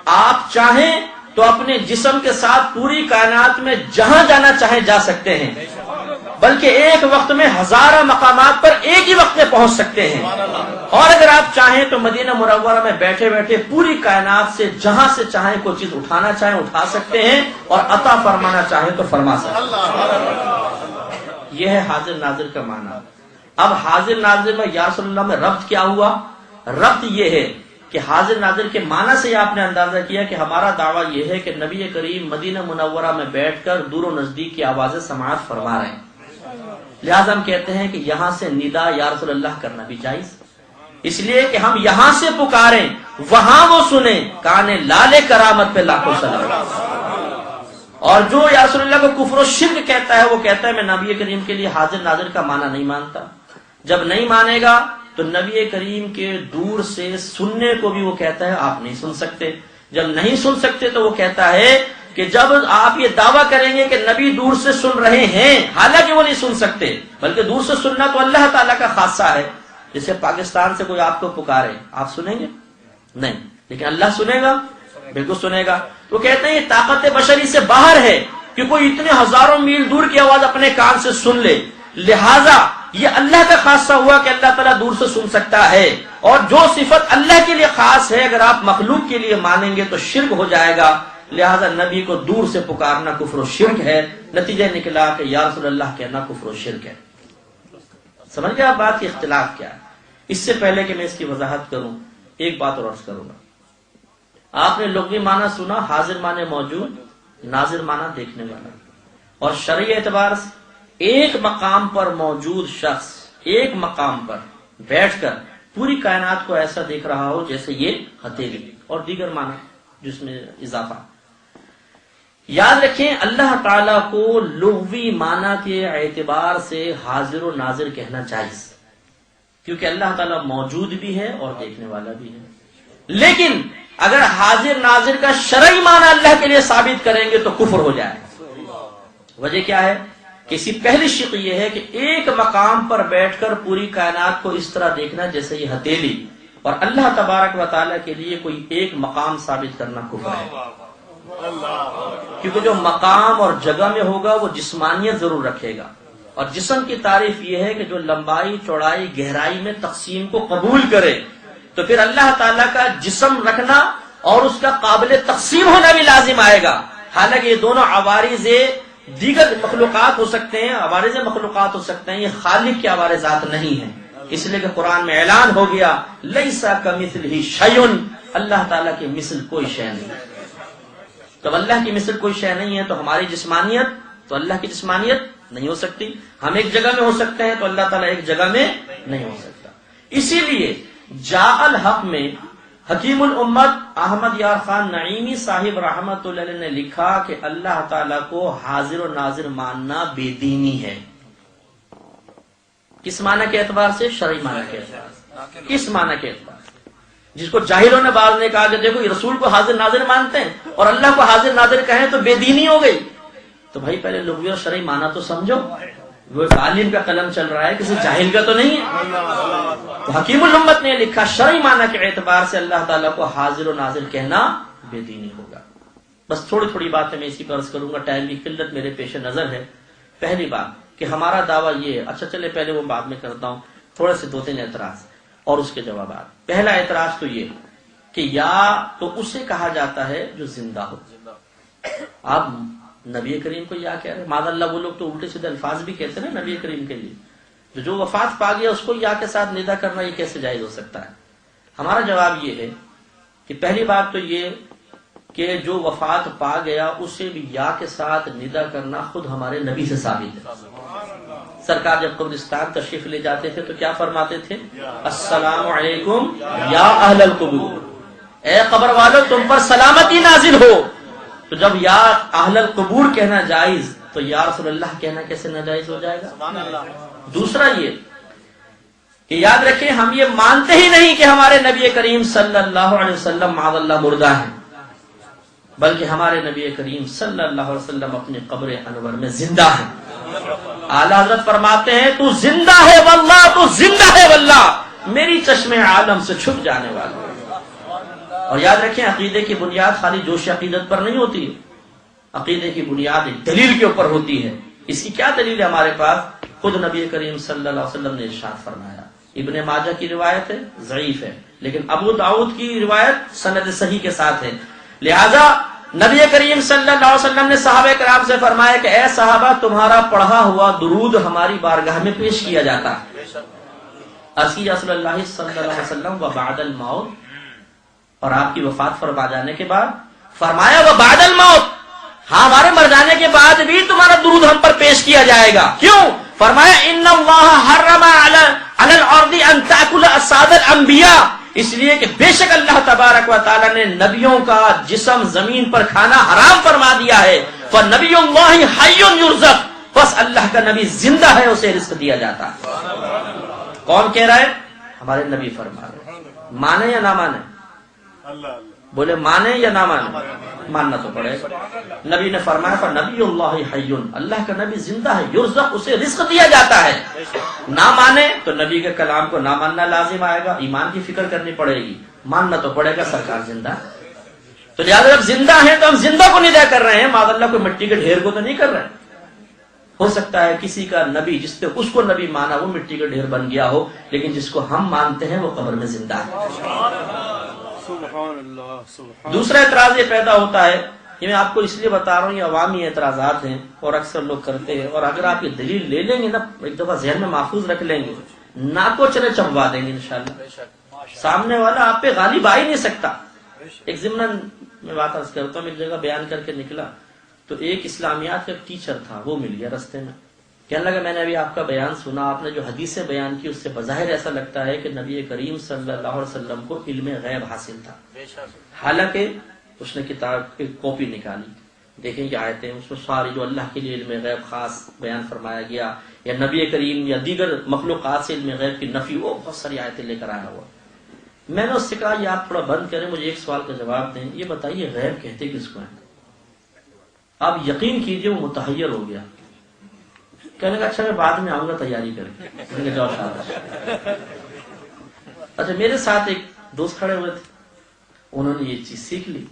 آپ چاہیں تو اپنے جسم کے ساتھ پوری کائنات میں جہاں جانا چاہیں جا سکتے ہیں، بلکہ ایک وقت میں ہزارہ مقامات پر ایک ہی وقت میں پہنچ سکتے ہیں، اور اگر آپ چاہیں تو مدینہ منورہ میں بیٹھے بیٹھے پوری کائنات سے جہاں سے چاہیں کوئی چیز اٹھانا چاہیں اٹھا سکتے ہیں، اور عطا فرمانا چاہیں تو فرما سکتے ہیں۔ یہ ہے حاضر ناظر کا معنی۔ اب حاضر ناظر میں یا رسول اللہ میں ربط کیا ہوا؟ ربط یہ ہے کہ حاضر ناظر کے معنی سے آپ نے اندازہ کیا کہ ہمارا دعویٰ یہ ہے کہ نبی کریم مدینہ منورہ میں بیٹھ کر دور و نزدیک کی آوازیں سماعت فرما رہے ہیں، لہٰذا ہم کہتے ہیں کہ یہاں سے ندا یا رسول اللہ کرنا بھی جائز، اس لیے کہ ہم یہاں سے پکاریں وہاں وہ سنیں، کانے لالے کرامت پہ لاکھوں سلام۔ اور جو یا رسول اللہ کو کفر و شرک کہتا ہے وہ کہتا ہے میں نبی کریم کے لیے حاضر ناظر کا معنی نہیں مانتا۔ جب نہیں مانے گا تو نبی کریم کے دور سے سننے کو بھی وہ کہتا ہے آپ نہیں سن سکتے۔ جب نہیں سن سکتے تو وہ کہتا ہے کہ جب آپ یہ دعویٰ کریں گے کہ نبی دور سے سن رہے ہیں، حالانکہ وہ نہیں سن سکتے، بلکہ دور سے سننا تو اللہ تعالیٰ کا خاصہ ہے۔ جیسے پاکستان سے کوئی آپ کو پکارے، آپ سنیں گے؟ نہیں، لیکن اللہ سنے گا، بالکل سنے گا۔ تو کہتے ہیں یہ طاقت بشری سے باہر ہے کہ کوئی اتنے ہزاروں میل دور کی آواز اپنے کان سے سن لے، لہذا یہ اللہ کا خاصہ ہوا کہ اللہ تعالیٰ دور سے سن سکتا ہے، اور جو صفت اللہ کے لیے خاص ہے اگر آپ مخلوق کے لیے مانیں گے تو شرک ہو جائے گا، لہذا نبی کو دور سے پکارنا کفر و شرک ہے۔ نتیجہ نکلا کہ یا رسول اللہ کہنا کفر و شرک ہے۔ سمجھ گئے آپ بات کی اختلاف کیا ہے؟ اس سے پہلے کہ میں اس کی وضاحت کروں ایک بات اور عرض کروں گا۔ آپ نے لغوی معنی سنا، حاضر معنی موجود، ناظر معنی دیکھنے والا، اور شرعی اعتبار سے ایک مقام پر موجود شخص ایک مقام پر بیٹھ کر پوری کائنات کو ایسا دیکھ رہا ہو جیسے یہ ہتھیلی، اور دیگر معنی جس میں اضافہ۔ یاد رکھیں اللہ تعالیٰ کو لغوی معنی کے اعتبار سے حاضر و ناظر کہنا جائز، کیونکہ اللہ تعالیٰ موجود بھی ہے اور دیکھنے والا بھی ہے۔ لیکن اگر حاضر ناظر کا شرعی معنی اللہ کے لیے ثابت کریں گے تو کفر ہو جائے۔ وجہ کیا ہے؟ کہ اسی پہلی شق یہ ہے کہ ایک مقام پر بیٹھ کر پوری کائنات کو اس طرح دیکھنا جیسے یہ ہتھیلی، اور اللہ تبارک و تعالیٰ کے لیے کوئی ایک مقام ثابت کرنا کفر ہے، کیونکہ جو مقام اور جگہ میں ہوگا وہ جسمانیت ضرور رکھے گا، اور جسم کی تعریف یہ ہے کہ جو لمبائی چوڑائی گہرائی میں تقسیم کو قبول کرے، تو پھر اللہ تعالیٰ کا جسم رکھنا اور اس کا قابل تقسیم ہونا بھی لازم آئے گا۔ حالانکہ یہ دونوں عوارض دیگر مخلوقات ہو سکتے ہیں، عوارض مخلوقات ہو سکتے ہیں، یہ خالق کے عوارضات نہیں ہیں، اس لیے کہ قرآن میں اعلان ہو گیا لیسا کمثلہ شیء، اللہ تعالیٰ کی مثل کوئی شے نہیں۔ جب اللہ کی مثل کوئی شے نہیں ہے تو ہماری جسمانیت تو اللہ کی جسمانیت نہیں ہو سکتی، ہم ایک جگہ میں ہو سکتے ہیں تو اللہ تعالیٰ ایک جگہ میں نہیں ہو سکتا۔ اسی لیے جاء الحق میں حکیم الامت احمد یار خان نعیمی صاحب رحمت اللہ علیہ نے لکھا کہ اللہ تعالیٰ کو حاضر و ناظر ماننا بے دینی ہے۔ کس معنی کے اعتبار سے؟ شرعی معنی کے اعتبار سے۔ کس معنی کے اعتبار سے؟ جس کو جاہلوں نے بعض نے کہا کہ دیکھو یہ رسول کو حاضر ناظر مانتے ہیں اور اللہ کو حاضر ناظر کہیں تو بے دینی ہو گئی۔ تو بھائی پہلے لغوی اور شرعی معنی تو سمجھو، وہ ایک عالم کا قلم چل رہا ہے، کسی جاہل کا تو نہیں ہے۔ تو حکیم الامت نے لکھا شرعی معنی کے اعتبار سے اللہ تعالیٰ کو حاضر و ناظر کہنا بے دینی ہوگا۔ بس تھوڑی تھوڑی باتیں میں اسی پر عرض کروں گا، ٹائم کی قلت میرے پیش نظر ہے۔ پہلی بات کہ ہمارا دعویٰ یہ ہے، اچھا چلے پہلے وہ بعد میں کرتا ہوں، تھوڑے سے دو تین اعتراض اور اس کے جوابات۔ پہلا اعتراض تو یہ کہ یا تو اسے کہا جاتا ہے جو زندہ ہو، آپ نبی کریم کو یا کہہ رہے ہیں؟ معاذ اللہ وہ لوگ تو الٹے سیدھے الفاظ بھی کہتے ہیں نا نبی کریم کے لیے. جو وفات پا گیا اس کو یا کے ساتھ ندا کرنا یہ کیسے جائز ہو سکتا ہے؟ ہمارا جواب یہ ہے کہ پہلی بات تو یہ کہ جو وفات پا گیا اسے بھی یا کے ساتھ ندا کرنا خود ہمارے نبی سے ثابت ہے. سرکار جب قبرستان تشریف لے جاتے تھے تو کیا فرماتے تھے؟ السلام علیکم یا اہل القبور، اے قبر والو تم پر سلامتی نازل ہو. تو جب یا اہل القبور کہنا جائز تو یا رسول اللہ کہنا کیسے ناجائز ہو جائے گا؟ دوسرا یہ کہ یاد رکھیں ہم یہ مانتے ہی نہیں کہ ہمارے نبی کریم صلی اللہ علیہ وسلم معاذ اللہ مردہ ہیں، بلکہ ہمارے نبی کریم صلی اللہ علیہ وسلم اپنی قبر انور میں زندہ ہیں. اعلیٰ حضرت فرماتے ہیں تو زندہ ہے واللہ، تو زندہ ہے واللہ، میری چشمے عالم سے چھپ جانے والا. اور یاد رکھیں عقیدے کی بنیاد خالی جوش عقیدت پر نہیں ہوتی ہے، عقیدے کی بنیاد ایک دلیل کے اوپر ہوتی ہے. اس کی کیا دلیل ہے ہمارے پاس؟ خود نبی کریم صلی اللہ علیہ وسلم نے ارشاد فرمایا. ابن ماجہ کی روایت ہے، ضعیف ہے، لیکن ابو داؤد کی روایت سند صحیح کے ساتھ ہے. لہذا نبی کریم صلی اللہ علیہ وسلم نے صحابہ کرام سے فرمایا کہ اے صحابہ تمہارا پڑھا ہوا درود ہماری بارگاہ میں پیش کیا جاتا ہے. اسی رسول اللہ صلی اللہ علیہ وسلم و بعد الموت، اور آپ کی وفات فرما جانے کے بعد فرمایا و بعد الموت، ہاں ہمارے مر جانے کے بعد بھی تمہارا درود ہم پر پیش کیا جائے گا. کیوں؟ فرمایا ان اللہ حرم علی الارض ان تاکل اجساد الانبیاء، اس لیے کہ بے شک اللہ تبارک و تعالی نے نبیوں کا جسم زمین پر کھانا حرام فرما دیا ہے. فنبی اللہ حی یرزق، بس اللہ کا نبی زندہ ہے اسے رزق دیا جاتا ہے. کون کہہ رہا ہے؟ ہمارے نبی فرما رہے ہیں. مانے یا نہ مانے؟ بولے مانے یا نہ مانے؟ ماننا تو پڑے گا. نبی نے فرمایا فنبی اللہ حی، اللہ کا نبی زندہ ہے، یرزق اسے رزق دیا جاتا ہے. نہ مانے تو نبی کے کلام کو نہ ماننا لازم آئے گا، ایمان کی فکر کرنی پڑے گی. ماننا تو پڑے گا سرکار زندہ ہے. تو لہٰذا جب زندہ ہیں تو ہم زندہ کو ندا کر رہے ہیں، معاذ اللہ کوئی مٹی کے ڈھیر کو تو نہیں کر رہے ہیں. ہو سکتا ہے کسی کا نبی جس نے اس کو نبی مانا وہ مٹی کا ڈھیر بن گیا ہو، لیکن جس کو ہم مانتے ہیں وہ قبر میں زندہ ہے. دوسرا اعتراض یہ پیدا ہوتا ہے، یہ میں آپ کو اس لیے بتا رہا ہوں، یہ عوامی اعتراضات ہیں اور اکثر لوگ کرتے ہیں، اور اگر آپ یہ دلیل لے لیں گے نا ایک دفعہ ذہن میں محفوظ رکھ لیں گے، ناکو چلے چموا دیں گے انشاءاللہ. سامنے والا آپ پہ غالب آ ہی نہیں سکتا. ایک ضمن میں بات عرض کرتا ہوں، ایک جگہ بیان کر کے نکلا تو ایک اسلامیات کا ٹیچر تھا، وہ مل گیا رستے میں. کہنے لگا میں نے ابھی آپ کا بیان سنا، آپ نے جو حدیثیں بیان کی اس سے بظاہر ایسا لگتا ہے کہ نبی کریم صلی اللہ علیہ وسلم کو علم غیب حاصل تھا. حالانکہ اس نے کتاب کی کاپی نکالی، دیکھیں کہ آیتیں اس میں ساری جو اللہ کے لیے علم غیب خاص بیان فرمایا گیا یا نبی کریم یا دیگر مخلوقات سے علم غیب کی نفی، وہ بہت ساری آیتیں لے کر آیا ہوا. میں نے اس سے کہا یہ آپ تھوڑا بند کریں، مجھے ایک سوال کا جواب دیں، یہ بتائیے غیب کہتے کس کو ہیں؟ آپ یقین کیجئے وہ متحیر ہو گیا. کہنے کا اچھا میں بعد میں آؤں گا تیاری کر کے. جاؤ شاباش. اچھا میرے ساتھ ایک دوست کھڑے ہوئے تھے، انہوں نے یہ چیز سیکھ لی.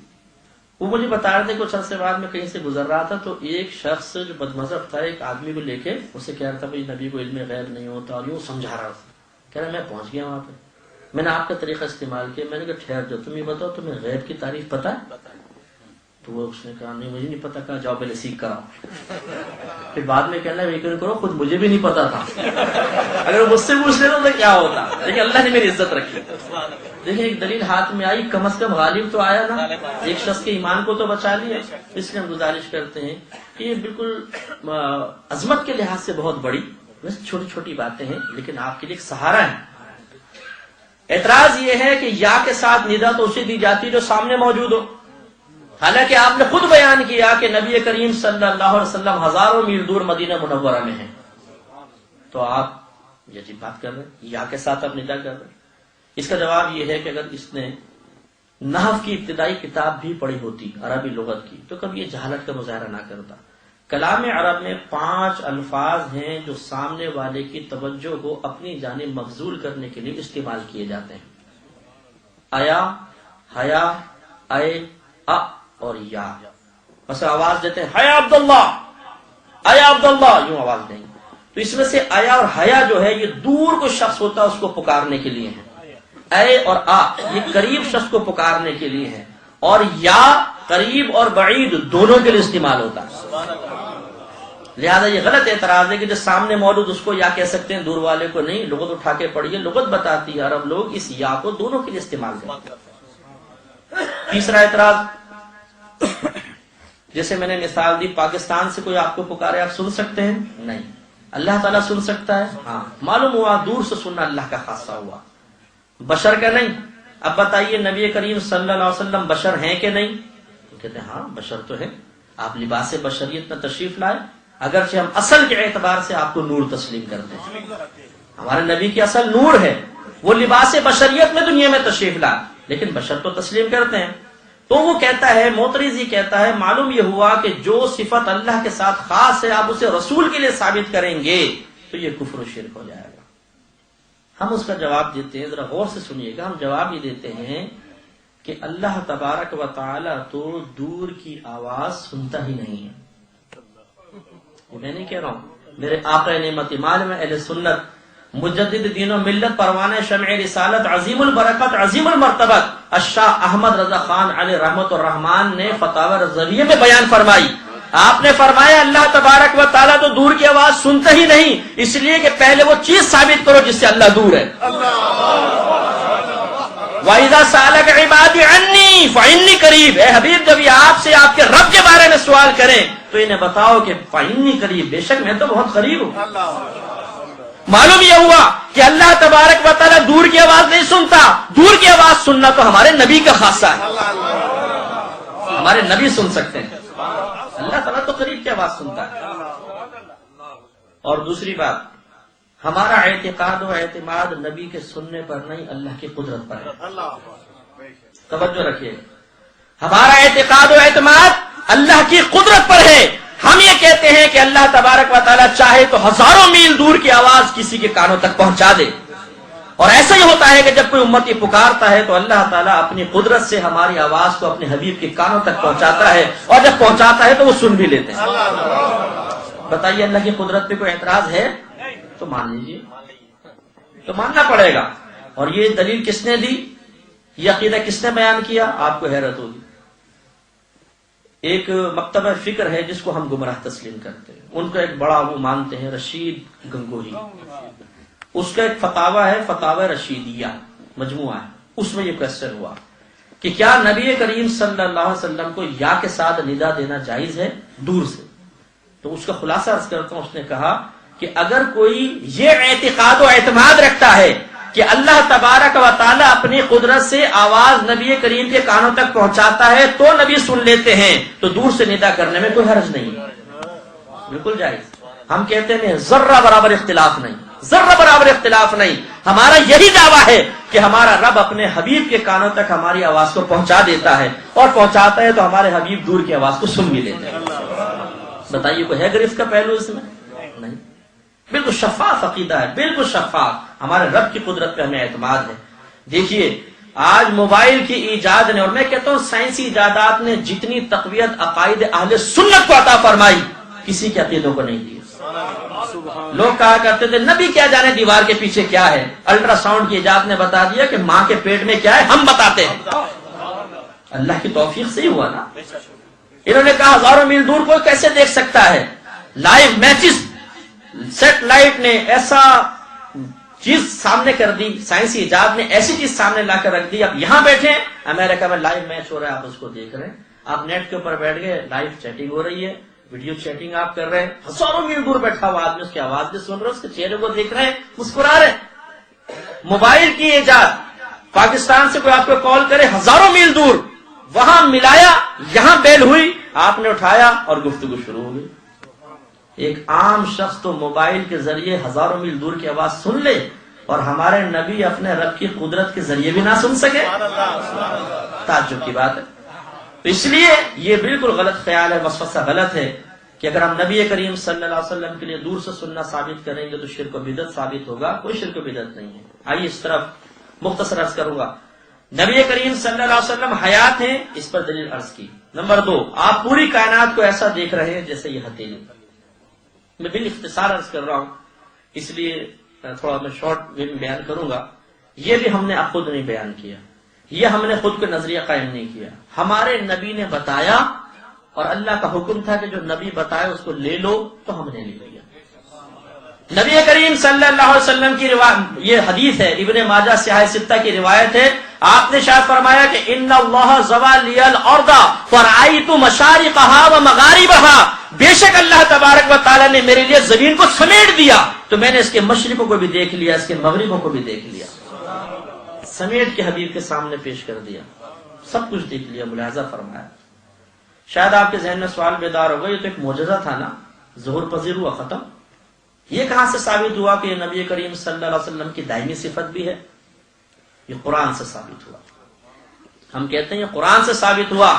وہ مجھے بتا رہے تھے کچھ عرصے بعد میں کہیں سے گزر رہا تھا تو ایک شخص جو بد مذہب تھا ایک آدمی کو لے کے اسے کہہ رہا تھا بھائی نبی کو علم غیب نہیں ہوتا، اور یوں سمجھا رہا تھا. کہہ رہا میں پہنچ گیا وہاں پہ، میں نے آپ کا طریقہ استعمال کیا. میں نے کہا ٹھہر جاؤ، تم یہ بتاؤ تمہیں غیب کی تعریف پتہ ہے؟ تو وہ اس نے کہا نہیں مجھے نہیں پتا. کہا جاؤ پہلے سیکھ کر آؤ. پھر بعد میں کہنا یقین کرو خود مجھے بھی نہیں پتا تھا. اگر مجھ سے پوچھ لیتا تو کیا ہوتا. لیکن اللہ نے میری عزت رکھی. دیکھیں ایک دلیل ہاتھ میں آئی، کم از کم غالب تو آیا نا، ایک شخص کے ایمان کو تو بچا لیا. اس لیے ہم گزارش کرتے ہیں کہ یہ بالکل عظمت کے لحاظ سے بہت بڑی، ویسے چھوٹی چھوٹی باتیں ہیں لیکن آپ کے لیے ایک سہارا ہے. اعتراض یہ ہے کہ یا کے ساتھ ندا تو اسے دی جاتی جو سامنے موجود ہو، حالانکہ آپ نے خود بیان کیا کہ نبی کریم صلی اللہ علیہ وسلم ہزاروں میل دور مدینہ منورہ میں ہیں. تو آپ یہ عجیب بات کر رہے ہیں، یا کے ساتھ آپ ندا کر رہے ہیں. اس کا جواب یہ ہے کہ اگر اس نے نحو کی ابتدائی کتاب بھی پڑھی ہوتی عربی لغت کی تو کبھی یہ جہالت کا مظاہرہ نہ کرتا. کلام عرب میں 5 الفاظ ہیں جو سامنے والے کی توجہ کو اپنی جانب مبذول کرنے کے لیے استعمال کیے جاتے ہیں. آیا، حیا، اے، ا اور یا. بس آواز دیتے ہیں حیا عبداللہ، آیا عبداللہ، یوں آواز دیں گے. تو اس میں سے آیا اور حیا جو ہے یہ دور کو شخص ہوتا ہے اس کو پکارنے کے لیے ہے. اے اور آ یہ قریب شخص کو پکارنے کے لیے ہے. اور یا قریب اور بعید دونوں کے لیے استعمال ہوتا ہے. لہذا یہ غلط اعتراض ہے کہ جو سامنے موجود اس کو یا کہہ سکتے ہیں، دور والے کو نہیں. لغت اٹھا کے پڑھیے، لغت بتاتی ہے عرب لوگ اس یا کو دونوں کے لیے استعمال کرتے ہیں. تیسرا اعتراض، جیسے میں نے مثال دی، پاکستان سے کوئی آپ کو پکارے آپ سن سکتے ہیں؟ نہیں. اللہ تعالیٰ سن سکتا ہے؟ ہاں. معلوم ہوا دور سے سننا اللہ کا خاصہ ہوا، بشر کا نہیں. اب بتائیے نبی کریم صلی اللہ علیہ وسلم بشر ہیں کہ نہیں؟ تو کہتے ہیں ہاں بشر تو ہے. آپ لباس بشریت میں تشریف لائے، اگرچہ ہم اصل کے اعتبار سے آپ کو نور تسلیم کرتے ہیں. ہمارے نبی کی اصل نور ہے، وہ لباس بشریت میں دنیا میں تشریف لائے، لیکن بشر تو تسلیم کرتے ہیں. تو وہ کہتا ہے، موتریزی کہتا ہے، معلوم یہ ہوا کہ جو صفت اللہ کے ساتھ خاص ہے آپ اسے رسول کے لیے ثابت کریں گے تو یہ کفر و شرک ہو جائے گا. ہم اس کا جواب دیتے ہیں، ذرا غور سے سنیے گا. ہم جواب یہ دیتے ہیں کہ اللہ تبارک و تعالی تو دور کی آواز سنتا ہی نہیں ہے. میں نہیں کہہ رہا ہوں، میرے آقا نعمت امام اہل سنت مجدد دین و ملت پروانہ شمع رسالت عظیم البرکت عظیم المرتبت الشاہ احمد رضا خان علیہ رحمت الرحمان نے فتاوی رضویہ میں بیان فرمائی. آپ نے فرمایا اللہ تبارک و تعالیٰ تو دور کی آواز سنتا ہی نہیں، اس لیے کہ پہلے وہ چیز ثابت کرو جس سے اللہ دور ہے. وَإِذَا سَأَلَكَ عِبَادِي عَنِّي فَإِنِّي قَرِيبٌ. اے حبیب جب یہ آپ سے آپ کے رب کے بارے میں سوال کریں تو انہیں بتاؤ کہ فَإِنِّي قَرِيبٌ، بے شک میں تو بہت قریب ہوں. معلوم یہ ہوا کہ اللہ تبارک و تعالیٰ دور کی آواز نہیں سنتا. دور کی آواز سننا تو ہمارے نبی کا خاصہ ہے، ہمارے نبی سن سکتے ہیں. اللہ تعالیٰ تو قریب کی آواز سنتا ہے. اور دوسری بات، ہمارا اعتقاد و اعتماد نبی کے سننے پر نہیں، اللہ کی قدرت پر ہے. توجہ رکھیے، ہمارا اعتقاد و اعتماد اللہ کی قدرت پر ہے. ہم یہ کہتے ہیں کہ اللہ تبارک و تعالیٰ چاہے تو ہزاروں میل دور کی آواز کسی کے کانوں تک پہنچا دے. اور ایسا ہی ہوتا ہے کہ جب کوئی امتی پکارتا ہے تو اللہ تعالیٰ اپنی قدرت سے ہماری آواز کو اپنے حبیب کے کانوں تک پہنچاتا ہے، اور جب پہنچاتا ہے تو وہ سن بھی لیتے ہیں. بتائیے اللہ کی قدرت پہ کوئی اعتراض ہے تو مان لیجیے، تو ماننا پڑے گا. اور یہ دلیل کس نے دی، یہ عقیدہ کس نے بیان کیا؟ آپ کو حیرت ہوگی. ایک مکتبہ فکر ہے جس کو ہم گمراہ تسلیم کرتے ہیں، ان کا ایک بڑا وہ مانتے ہیں رشید گنگوہی. اس کا ایک فتاوی ہے، فتاوی رشیدیہ مجموعہ ہے. اس میں یہ کوشچن ہوا کہ کیا نبی کریم صلی اللہ علیہ وسلم کو یا کے ساتھ ندا دینا جائز ہے دور سے؟ تو اس کا خلاصہ عرض کرتا ہوں. اس نے کہا کہ اگر کوئی یہ اعتقاد و اعتماد رکھتا ہے کہ اللہ تبارک و تعالیٰ اپنی قدرت سے آواز نبی کریم کے کانوں تک پہنچاتا ہے تو نبی سن لیتے ہیں، تو دور سے ندا کرنے میں کوئی حرج نہیں، بالکل جائز. ہم کہتے ہیں ذرہ برابر اختلاف نہیں، ذرہ برابر اختلاف نہیں. ہمارا یہی دعویٰ ہے کہ ہمارا رب اپنے حبیب کے کانوں تک ہماری آواز کو پہنچا دیتا ہے، اور پہنچاتا ہے تو ہمارے حبیب دور کی آواز کو سن بھی لیتے ہیں. بتائیے کوئی ہے گرفت کا پہلو اس میں؟ نہیں. بالکل شفاف عقیدہ ہے، بالکل شفاف. ہمارے رب کی قدرت پہ ہمیں اعتماد ہے. دیکھیے آج موبائل کی ایجاد نے، اور میں کہتا ہوں سائنسی ایجادات نے جتنی تقویت عقائد اہل سنت کو عطا فرمائی کسی کے عقیدوں کو نہیں دی. لوگ کہا کرتے تھے نبی کیا جانے دیوار کے پیچھے کیا ہے، الٹرا ساؤنڈ کی ایجاد نے بتا دیا کہ ماں کے پیٹ میں کیا ہے، ہم بتاتے ہیں. اللہ کی توفیق سے ہی ہوا نا. انہوں نے کہا ہزاروں میل دور کوئی کیسے دیکھ سکتا ہے. لائیو میچز سیٹلائٹ نے ایسا چیز سامنے کر دی، سائنسی ایجاد نے ایسی چیز سامنے لا کر رکھ دی. اب یہاں بیٹھے امریکہ میں لائیو میچ ہو رہا ہے، آپ اس کو دیکھ رہے ہیں. آپ نیٹ کے اوپر بیٹھ گئے، لائیو چیٹنگ ہو رہی ہے، ویڈیو چیٹنگ آپ کر رہے ہیں. ہزاروں میل دور بیٹھا ہوا آدمی اس کی آواز بھی سن رہے ہیں، اس کے چہرے کو دیکھ رہے ہیں، مسکرا رہے ہیں. موبائل کی ایجاد، پاکستان سے کوئی آپ کو کال کرے ہزاروں میل دور، وہاں ملایا، یہاں بیل ہوئی، آپ نے اٹھایا اور گفتگو شروع ہو گئی. ایک عام شخص تو موبائل کے ذریعے ہزاروں میل دور کی آواز سن لے، اور ہمارے نبی اپنے رب کی قدرت کے ذریعے بھی نہ سن سکے. تعجب کی بات ہے. تو اس لیے یہ بالکل غلط خیال ہے، وسوسہ غلط ہے کہ اگر ہم نبی کریم صلی اللہ علیہ وسلم کے لیے دور سے سننا ثابت کریں گے تو شرک و بدعت ثابت ہوگا. کوئی شرک و بدعت نہیں ہے. آئیے اس طرف مختصر عرض کروں گا. نبی کریم صلی اللہ علیہ وسلم حیات ہیں، اس پر دلیل عرض کی. نمبر 2، آپ پوری کائنات کو ایسا دیکھ رہے ہیں جیسے یہ ہتھیلی. میں بال اختصار عرض کر رہا ہوں، اس لیے تھوڑا میں شارٹ وے میں بیان کروں گا. یہ بھی ہم نے خود نہیں بیان کیا. یہ ہم نے خود کو نظریہ قائم نہیں کیا، ہمارے نبی نے بتایا اور اللہ کا حکم تھا کہ جو نبی بتائے اس کو لے لو، تو ہم نے لے لیا۔ نبی کریم صلی اللہ علیہ وسلم کی یہ حدیث ہے، ابن ماجہ صحیح ستہ کی روایت ہے، آپ نے شاید فرمایا کہ ان اللہ زوى لي الارض فرأيت مشارقها ومغاربها، بے شک اللہ تبارک و تعالی نے میرے لیے زمین کو سمیٹ دیا تو میں نے اس کے مشرقوں کو بھی دیکھ لیا، اس کے مغربوں کو بھی دیکھ لیا، سمیٹ کے حبیب کے سامنے پیش کر دیا، سب کچھ دیکھ لیا، ملاحظہ فرمایا۔ شاید آپ کے ذہن میں سوال بیدار ہوگا، یہ تو ایک معجزہ تھا نا، ظہور پذیر ہوا، ختم، یہ کہاں سے ثابت ہوا کہ یہ نبی کریم صلی اللہ علیہ وسلم کی دائمی صفت بھی ہے؟ یہ قرآن سے ثابت ہوا۔ ہم کہتے ہیں یہ قرآن سے ثابت ہوا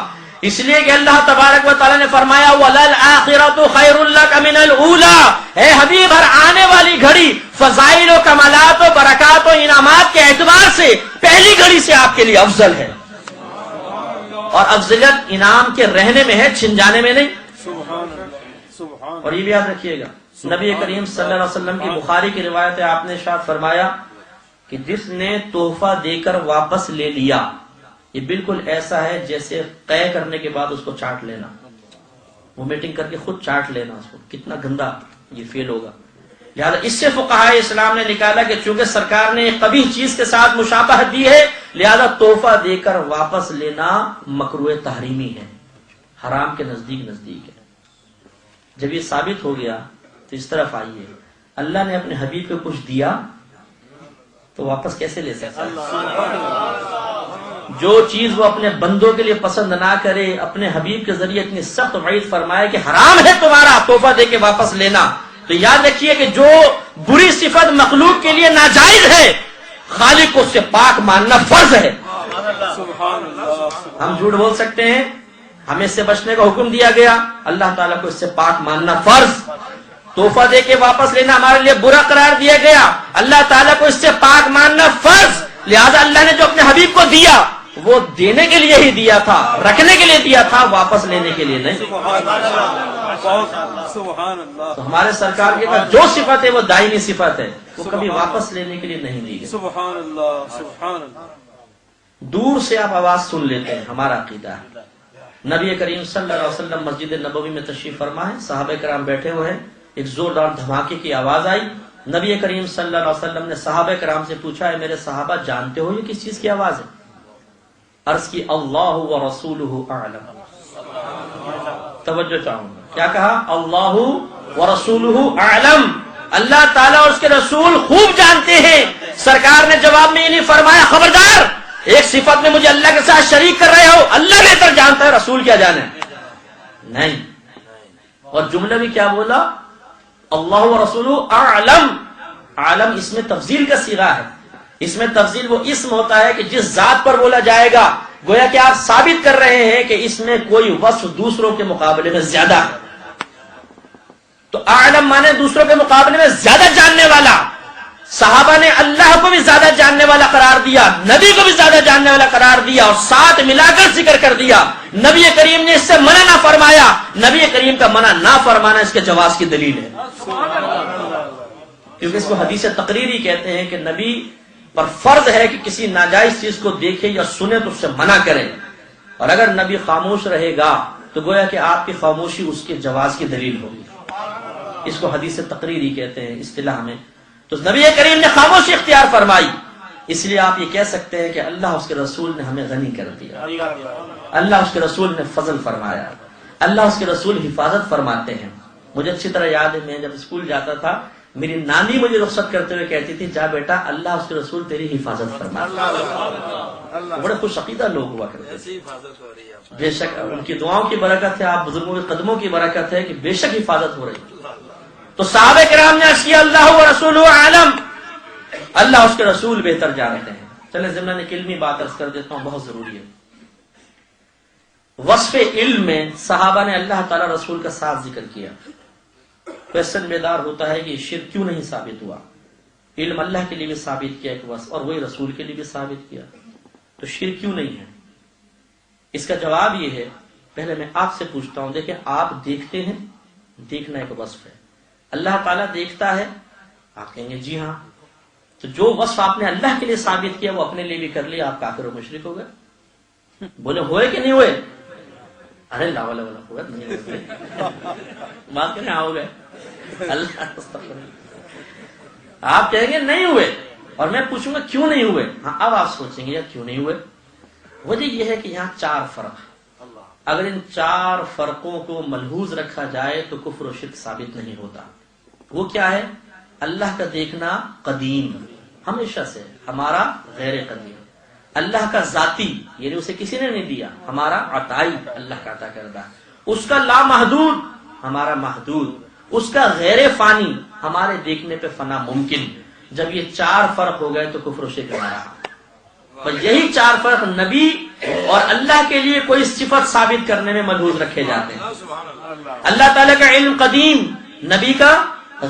اس لیے کہ اللہ تبارک و تعالیٰ نے فرمایا وَلَلْآخِرَةُ خَيْرٌ لَكَ مِنَ الْأُولَىٰ، اے حبیب ہر آنے والی گھڑی فضائل و کمالات و برکات و انعامات کے اعتبار سے پہلی گھڑی سے آپ کے لیے افضل ہے، اور افضلیت انعام کے رہنے میں ہے، چھن جانے میں نہیں۔ اور یہ بھی یاد رکھیے گا، نبی کریم صلی اللہ علیہ وسلم کی بخاری کی روایت ہے، آپ نے ارشاد فرمایا کہ جس نے تحفہ دے کر واپس لے لیا، یہ بالکل ایسا ہے جیسے قے کرنے کے بعد اس کو چاٹ لینا، وومیٹنگ کر کے خود چاٹ لینا، اس کو کتنا گندا یہ فیل ہوگا۔ لہذا اس سے فقہاء اسلام نے نکالا کہ چونکہ سرکار نے قبیح چیز کے ساتھ مشابہت دی ہے، لہذا تحفہ دے کر واپس لینا مکروہ تحریمی ہے، حرام کے نزدیک ہے۔ جب یہ ثابت ہو گیا تو اس طرف آئیے، اللہ نے اپنے حبیب کو کچھ دیا تو واپس کیسے لے سکتا ہے؟ جو چیز وہ اپنے بندوں کے لیے پسند نہ کرے، اپنے حبیب کے ذریعے اتنی سخت وعید فرمائے کہ حرام ہے تمہارا تحفہ دے کے واپس لینا، تو یاد رکھیے کہ جو بری صفت مخلوق کے لیے ناجائز ہے، خالق کو اس سے پاک ماننا فرض ہے۔ ہم جھوٹ بول سکتے ہیں، ہمیں اس سے بچنے کا حکم دیا گیا، اللہ تعالیٰ کو اس سے پاک ماننا فرض۔ تحفہ دے کے واپس لینا ہمارے لیے برا قرار دیا گیا، اللہ تعالیٰ کو اس سے پاک ماننا فرض۔ لہذا اللہ نے جو اپنے حبیب کو دیا وہ دینے کے لیے ہی دیا تھا، رکھنے کے لیے دیا تھا، واپس لینے کے لیے نہیں۔ تو ہمارے سرکار کی جو صفت ہے وہ دائمی صفت ہے، وہ کبھی واپس لینے کے لیے نہیں دی گئی۔ سبحان اللہ سبحان اللہ۔ دور سے آپ آواز سن لیتے ہیں، ہمارا عقیدہ ہے۔ نبی کریم صلی اللہ علیہ وسلم مسجد نبوی میں تشریف فرما ہے، صحابہ کرام بیٹھے ہوئے ہیں، ایک زوردار دھماکے کی آواز آئی، نبی کریم صلی اللہ علیہ وسلم نے صحابہ کرام سے پوچھا ہے میرے صحابہ جانتے ہو یہ کس چیز کی آواز ہے؟ عرض کی اللہ و رسولہ اعلم۔ توجہ چاہوں گا، کیا کہا؟ اللہ و رسولہ اعلم، اللہ تعالیٰ اور اس کے رسول خوب جانتے ہیں۔ سرکار نے جواب میں یہ نہیں فرمایا خبردار ایک صفت میں مجھے اللہ کے ساتھ شریک کر رہے ہو، اللہ بہتر جانتا ہے، رسول کیا جانے، نہیں۔ اور جملہ بھی کیا بولا؟ اللہ و رسولہ اعلم۔ عالم اس میں تفضیل کا صیغہ ہے، اس میں تفضیل وہ اسم ہوتا ہے کہ جس ذات پر بولا جائے گا، گویا کہ آپ ثابت کر رہے ہیں کہ اس میں کوئی وصف دوسروں کے مقابلے میں زیادہ ہے۔ تو اعلم مانے دوسروں کے مقابلے میں زیادہ جاننے والا۔ صحابہ نے اللہ کو بھی زیادہ جاننے والا قرار دیا، نبی کو بھی زیادہ جاننے والا قرار دیا، اور ساتھ ملا کر ذکر کر دیا۔ نبی کریم نے اس سے منع نہ فرمایا، نبی کریم کا منع نہ فرمانا اس کے جواز کی دلیل ہے، کیونکہ اس کو حدیث تقریری کہتے ہیں کہ نبی پر فرض ہے کہ کسی ناجائز چیز کو دیکھے یا سنے تو اس سے منع کرے، اور اگر نبی خاموش رہے گا تو گویا کہ آپ کی خاموشی اس کے جواز کی دلیل ہوگی۔ اس کو حدیث تقریری کہتے ہیں اصطلاح میں۔ تو نبی کریم نے خاموشی اختیار فرمائی، اس لیے آپ یہ کہہ سکتے ہیں کہ اللہ اس کے رسول نے ہمیں غنی کر دیا، اللہ اس کے رسول نے فضل فرمایا، اللہ اس کے رسول حفاظت فرماتے ہیں۔ مجھے اچھی طرح یاد ہے، میں جب اسکول جاتا تھا میری نانی مجھے رخصت کرتے ہوئے کہتی تھی جا بیٹا اللہ اس کے رسول تیری حفاظت فرماتے۔ بڑے خوش عقیدہ لوگ ہوا کرتے تھے، بے شک ان کی دعاؤں کی برکت ہے، آپ بزرگوں کے قدموں کی برکت ہے کہ بے شک حفاظت ہو رہی۔ تو صحابہ کرام نے عرض کیا اللہ و رسولہ اعلم، اللہ اس کے رسول بہتر جانتے ہیں۔ چلے ضمن ایک علمی بات عرض کر دیتا ہوں، بہت ضروری ہے۔ وصف علم میں صحابہ نے اللہ تعالی رسول کا ساتھ ذکر کیا۔ کوشچن بیدار ہوتا ہے کہ یہ شرک کیوں نہیں ثابت ہوا؟ علم اللہ کے لیے بھی ثابت کیا ایک وصف، اور وہی رسول کے لیے بھی ثابت کیا، تو شرک کیوں نہیں ہے؟ اس کا جواب یہ ہے، پہلے میں آپ سے پوچھتا ہوں، دیکھیں آپ دیکھتے ہیں، دیکھنا ایک وصف ہے، اللہ تعالیٰ دیکھتا ہے، آپ کہیں گے جی ہاں، تو جو وصف آپ نے اللہ کے لیے ثابت کیا وہ اپنے لیے بھی کر لیا، آپ کافر و مشرک ہو گئے۔ بولے ہوئے کہ نہیں ہوئے؟ ارے لا ولا ولا قوت نہیں ہوئے، بات کریں ہو گئے اللہ استغفر اللہ۔ آپ کہیں گے نہیں ہوئے اور میں پوچھوں گا کیوں نہیں ہوئے؟ ہاں اب آپ سوچیں گے یار کیوں نہیں ہوئے؟ وجہ یہ ہے کہ یہاں 4 فرق ہے، اگر ان 4 فرقوں کو ملحوظ رکھا جائے تو کفر و شرک ثابت نہیں ہوتا۔ وہ کیا ہے؟ اللہ کا دیکھنا قدیم ہمیشہ سے، ہمارا غیر قدیم۔ اللہ کا ذاتی یعنی اسے کسی نے نہیں دیا، ہمارا عطائی اللہ کا عطا کردہ۔ اس کا لامحدود، ہمارا محدود۔ اس کا غیر فانی، ہمارے دیکھنے پہ فنا ممکن۔ جب یہ 4 فرق ہو گئے تو کفر و شرک آیا۔ اور یہی 4 فرق نبی اور اللہ کے لیے کوئی صفت ثابت کرنے میں ملحوظ رکھے جاتے ہیں۔ اللہ تعالیٰ کا علم قدیم، نبی کا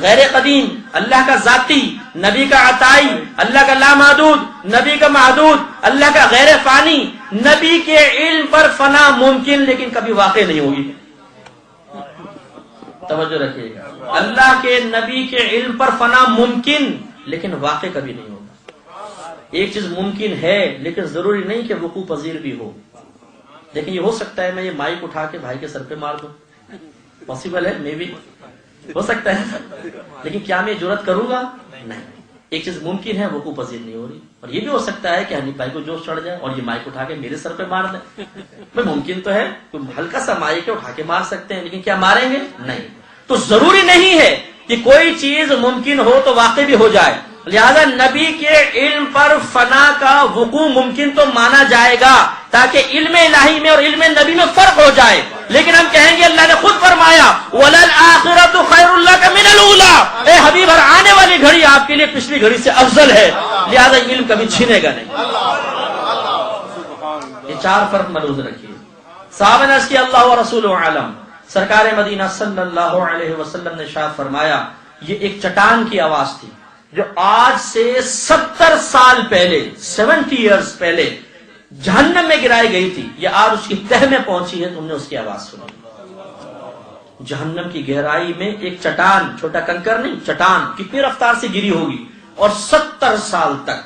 غیر قدیم۔ اللہ کا ذاتی، نبی کا عطائی۔ اللہ کا لامحدود، نبی کا محدود۔ اللہ کا غیر فانی، نبی کے علم پر فنا ممکن لیکن کبھی واقع نہیں ہوگی۔ توجہ رکھیے گا، اللہ کے نبی کے علم پر فنا ممکن لیکن واقع کبھی نہیں ہوگا۔ ایک چیز ممکن ہے لیکن ضروری نہیں کہ وقوع پذیر بھی ہو۔ لیکن یہ ہو سکتا ہے میں یہ مائک اٹھا کے بھائی کے سر پہ مار دوں، پاسبل ہے، میں بھی ہو سکتا ہے، لیکن کیا میں جرأت کروں گا؟ نہیں۔ ایک چیز ممکن ہے، وقوع پذیر نہیں ہو رہی۔ اور یہ بھی ہو سکتا ہے کہ حنیف بھائی کو جوش چڑھ جائے اور یہ مائک اٹھا کے میرے سر پہ مار دیں۔ میں ممکن تو ہے، ہلکا سا مائک اٹھا کے مار سکتے ہیں لیکن کیا ماریں گے؟ نہیں۔ تو ضروری نہیں ہے کہ کوئی چیز ممکن ہو تو واقع بھی ہو جائے، لہذا نبی کے علم پر فنا کا وقوع ممکن تو مانا جائے گا تاکہ علم الہی میں اور علم نبی میں فرق ہو جائے۔ لیکن ہم کہیں گے اللہ نے خود فرمایا وَلَلْآخِرَةُ خَيْرٌ لَكَ مِنَ الْأُولَىٰ، اے حبیب ہر آنے والی گھڑی آپ کے لیے پچھلی گھڑی سے افضل ہے، لہذا علم کبھی چھینے گا نہیں۔ یہ 4 فرق ملحوظ رکھیے۔ صحابہ نے عرض کیا اللہ و رسول عالم، سرکار مدینہ صلی اللہ علیہ وسلم نے ارشاد فرمایا یہ ایک چٹان کی آواز تھی جو آج سے 70 سال پہلے 70 ایئرز پہلے جہنم میں گرائی گئی تھی، یہ آج اس کی تہ میں پہنچی ہے، تم نے اس کی آواز سنی۔ جہنم کی گہرائی میں ایک چٹان، چھوٹا کنکر نہیں، چٹان کتنی رفتار سے گری ہوگی اور 70 سال تک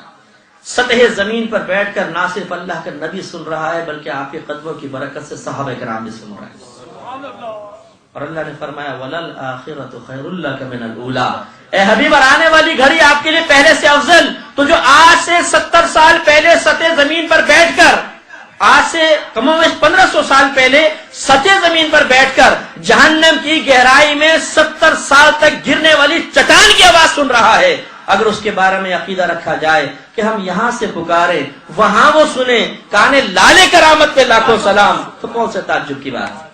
سطح زمین پر بیٹھ کر نہ صرف اللہ کا نبی سن رہا ہے بلکہ آپ کے قدموں کی برکت سے صحابہ کرام بھی سن رہے ہیں۔ اور اللہ نے فرمایا وَلَلْآخِرَةُ خَيْرٌ لَكَ مِنَ الْأُولَىٰ، اے حبیب آنے والی گھڑی آپ کے لیے پہلے سے افضل۔ تو جو آج سے 70 سال پہلے سطح زمین پر بیٹھ کر، آج سے کم و بیش 1500 سال پہلے سطح زمین پر بیٹھ کر جہنم کی گہرائی میں 70 سال تک گرنے والی چٹان کی آواز سن رہا ہے، اگر اس کے بارے میں عقیدہ رکھا جائے کہ ہم یہاں سے پکاریں وہاں وہ سنیں، کانے لالے کرامت پہ لاکھوں سلام، تو کون سے تعجب کی بات ہے؟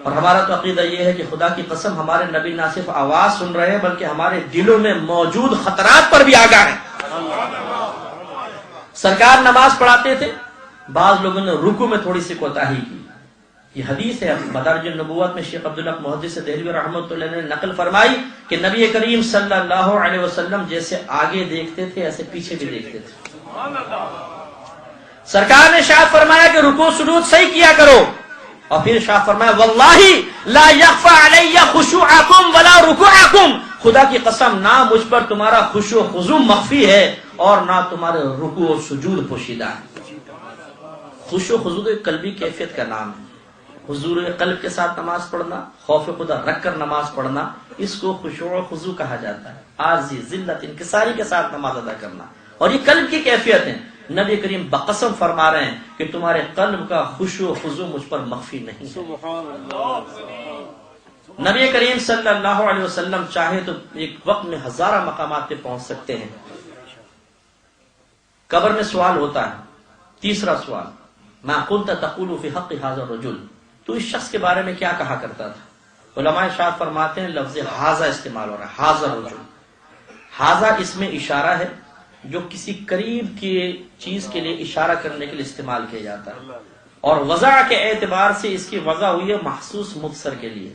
اور ہمارا تو عقیدہ یہ ہے کہ خدا کی قسم ہمارے نبی نہ صرف آواز سن رہے ہیں بلکہ ہمارے دلوں میں موجود خطرات پر بھی آگاہ ہیں۔ سرکار نماز پڑھاتے تھے، بعض لوگوں نے رکوع میں تھوڑی سی کوتاہی کی، یہ حدیث ہے مدارج النبوت میں شیخ عبداللہ محدث دہلوی رحمۃ اللہ نے نقل فرمائی کہ نبی کریم صلی اللہ علیہ وسلم جیسے آگے دیکھتے تھے ایسے پیچھے بھی دیکھتے تھے۔ سرکار نے شاہ فرمایا کہ رکوع سجود صحیح کیا کرو، اور پھر شاہ فرمایا واللہ لا یخفی علی خشوعکم ولا رکوعکم، خدا کی قسم نہ مجھ پر تمہارا خشوع و خضوع مخفی ہے اور نہ تمہارے رکوع و سجود پوشیدہ ہے۔ خشوع و خضوع ایک قلبی کیفیت کا نام ہے، حضور قلب کے ساتھ نماز پڑھنا، خوف خدا رکھ کر نماز پڑھنا، اس کو خشوع و خضوع کہا جاتا ہے، عاجزی، ذلت، انکساری کے ساتھ نماز ادا کرنا، اور یہ قلب کی کیفیت ہے۔ نبی کریم بقسم فرما رہے ہیں کہ تمہارے قلب کا خشوع و خضوع مجھ پر مخفی نہیں ہے۔ نبی کریم صلی اللہ علیہ وسلم چاہے تو ایک وقت میں ہزارہ مقامات پہ پہنچ سکتے ہیں۔ قبر میں سوال ہوتا ہے، تیسرا سوال ما كنت تقول في حق هذا الرجل، تو اس شخص کے بارے میں کیا کہا کرتا تھا؟ علماء ارشاد فرماتے ہیں لفظ حاذا استعمال ہو رہا ہے، حاذا الرجل۔ حاذا اس میں اشارہ ہے جو کسی قریب کی چیز کے لیے اشارہ کرنے کے لیے استعمال کیا جاتا ہے، اور وضع کے اعتبار سے اس کی وضع ہوئی ہے محسوس مبصر کے لیے۔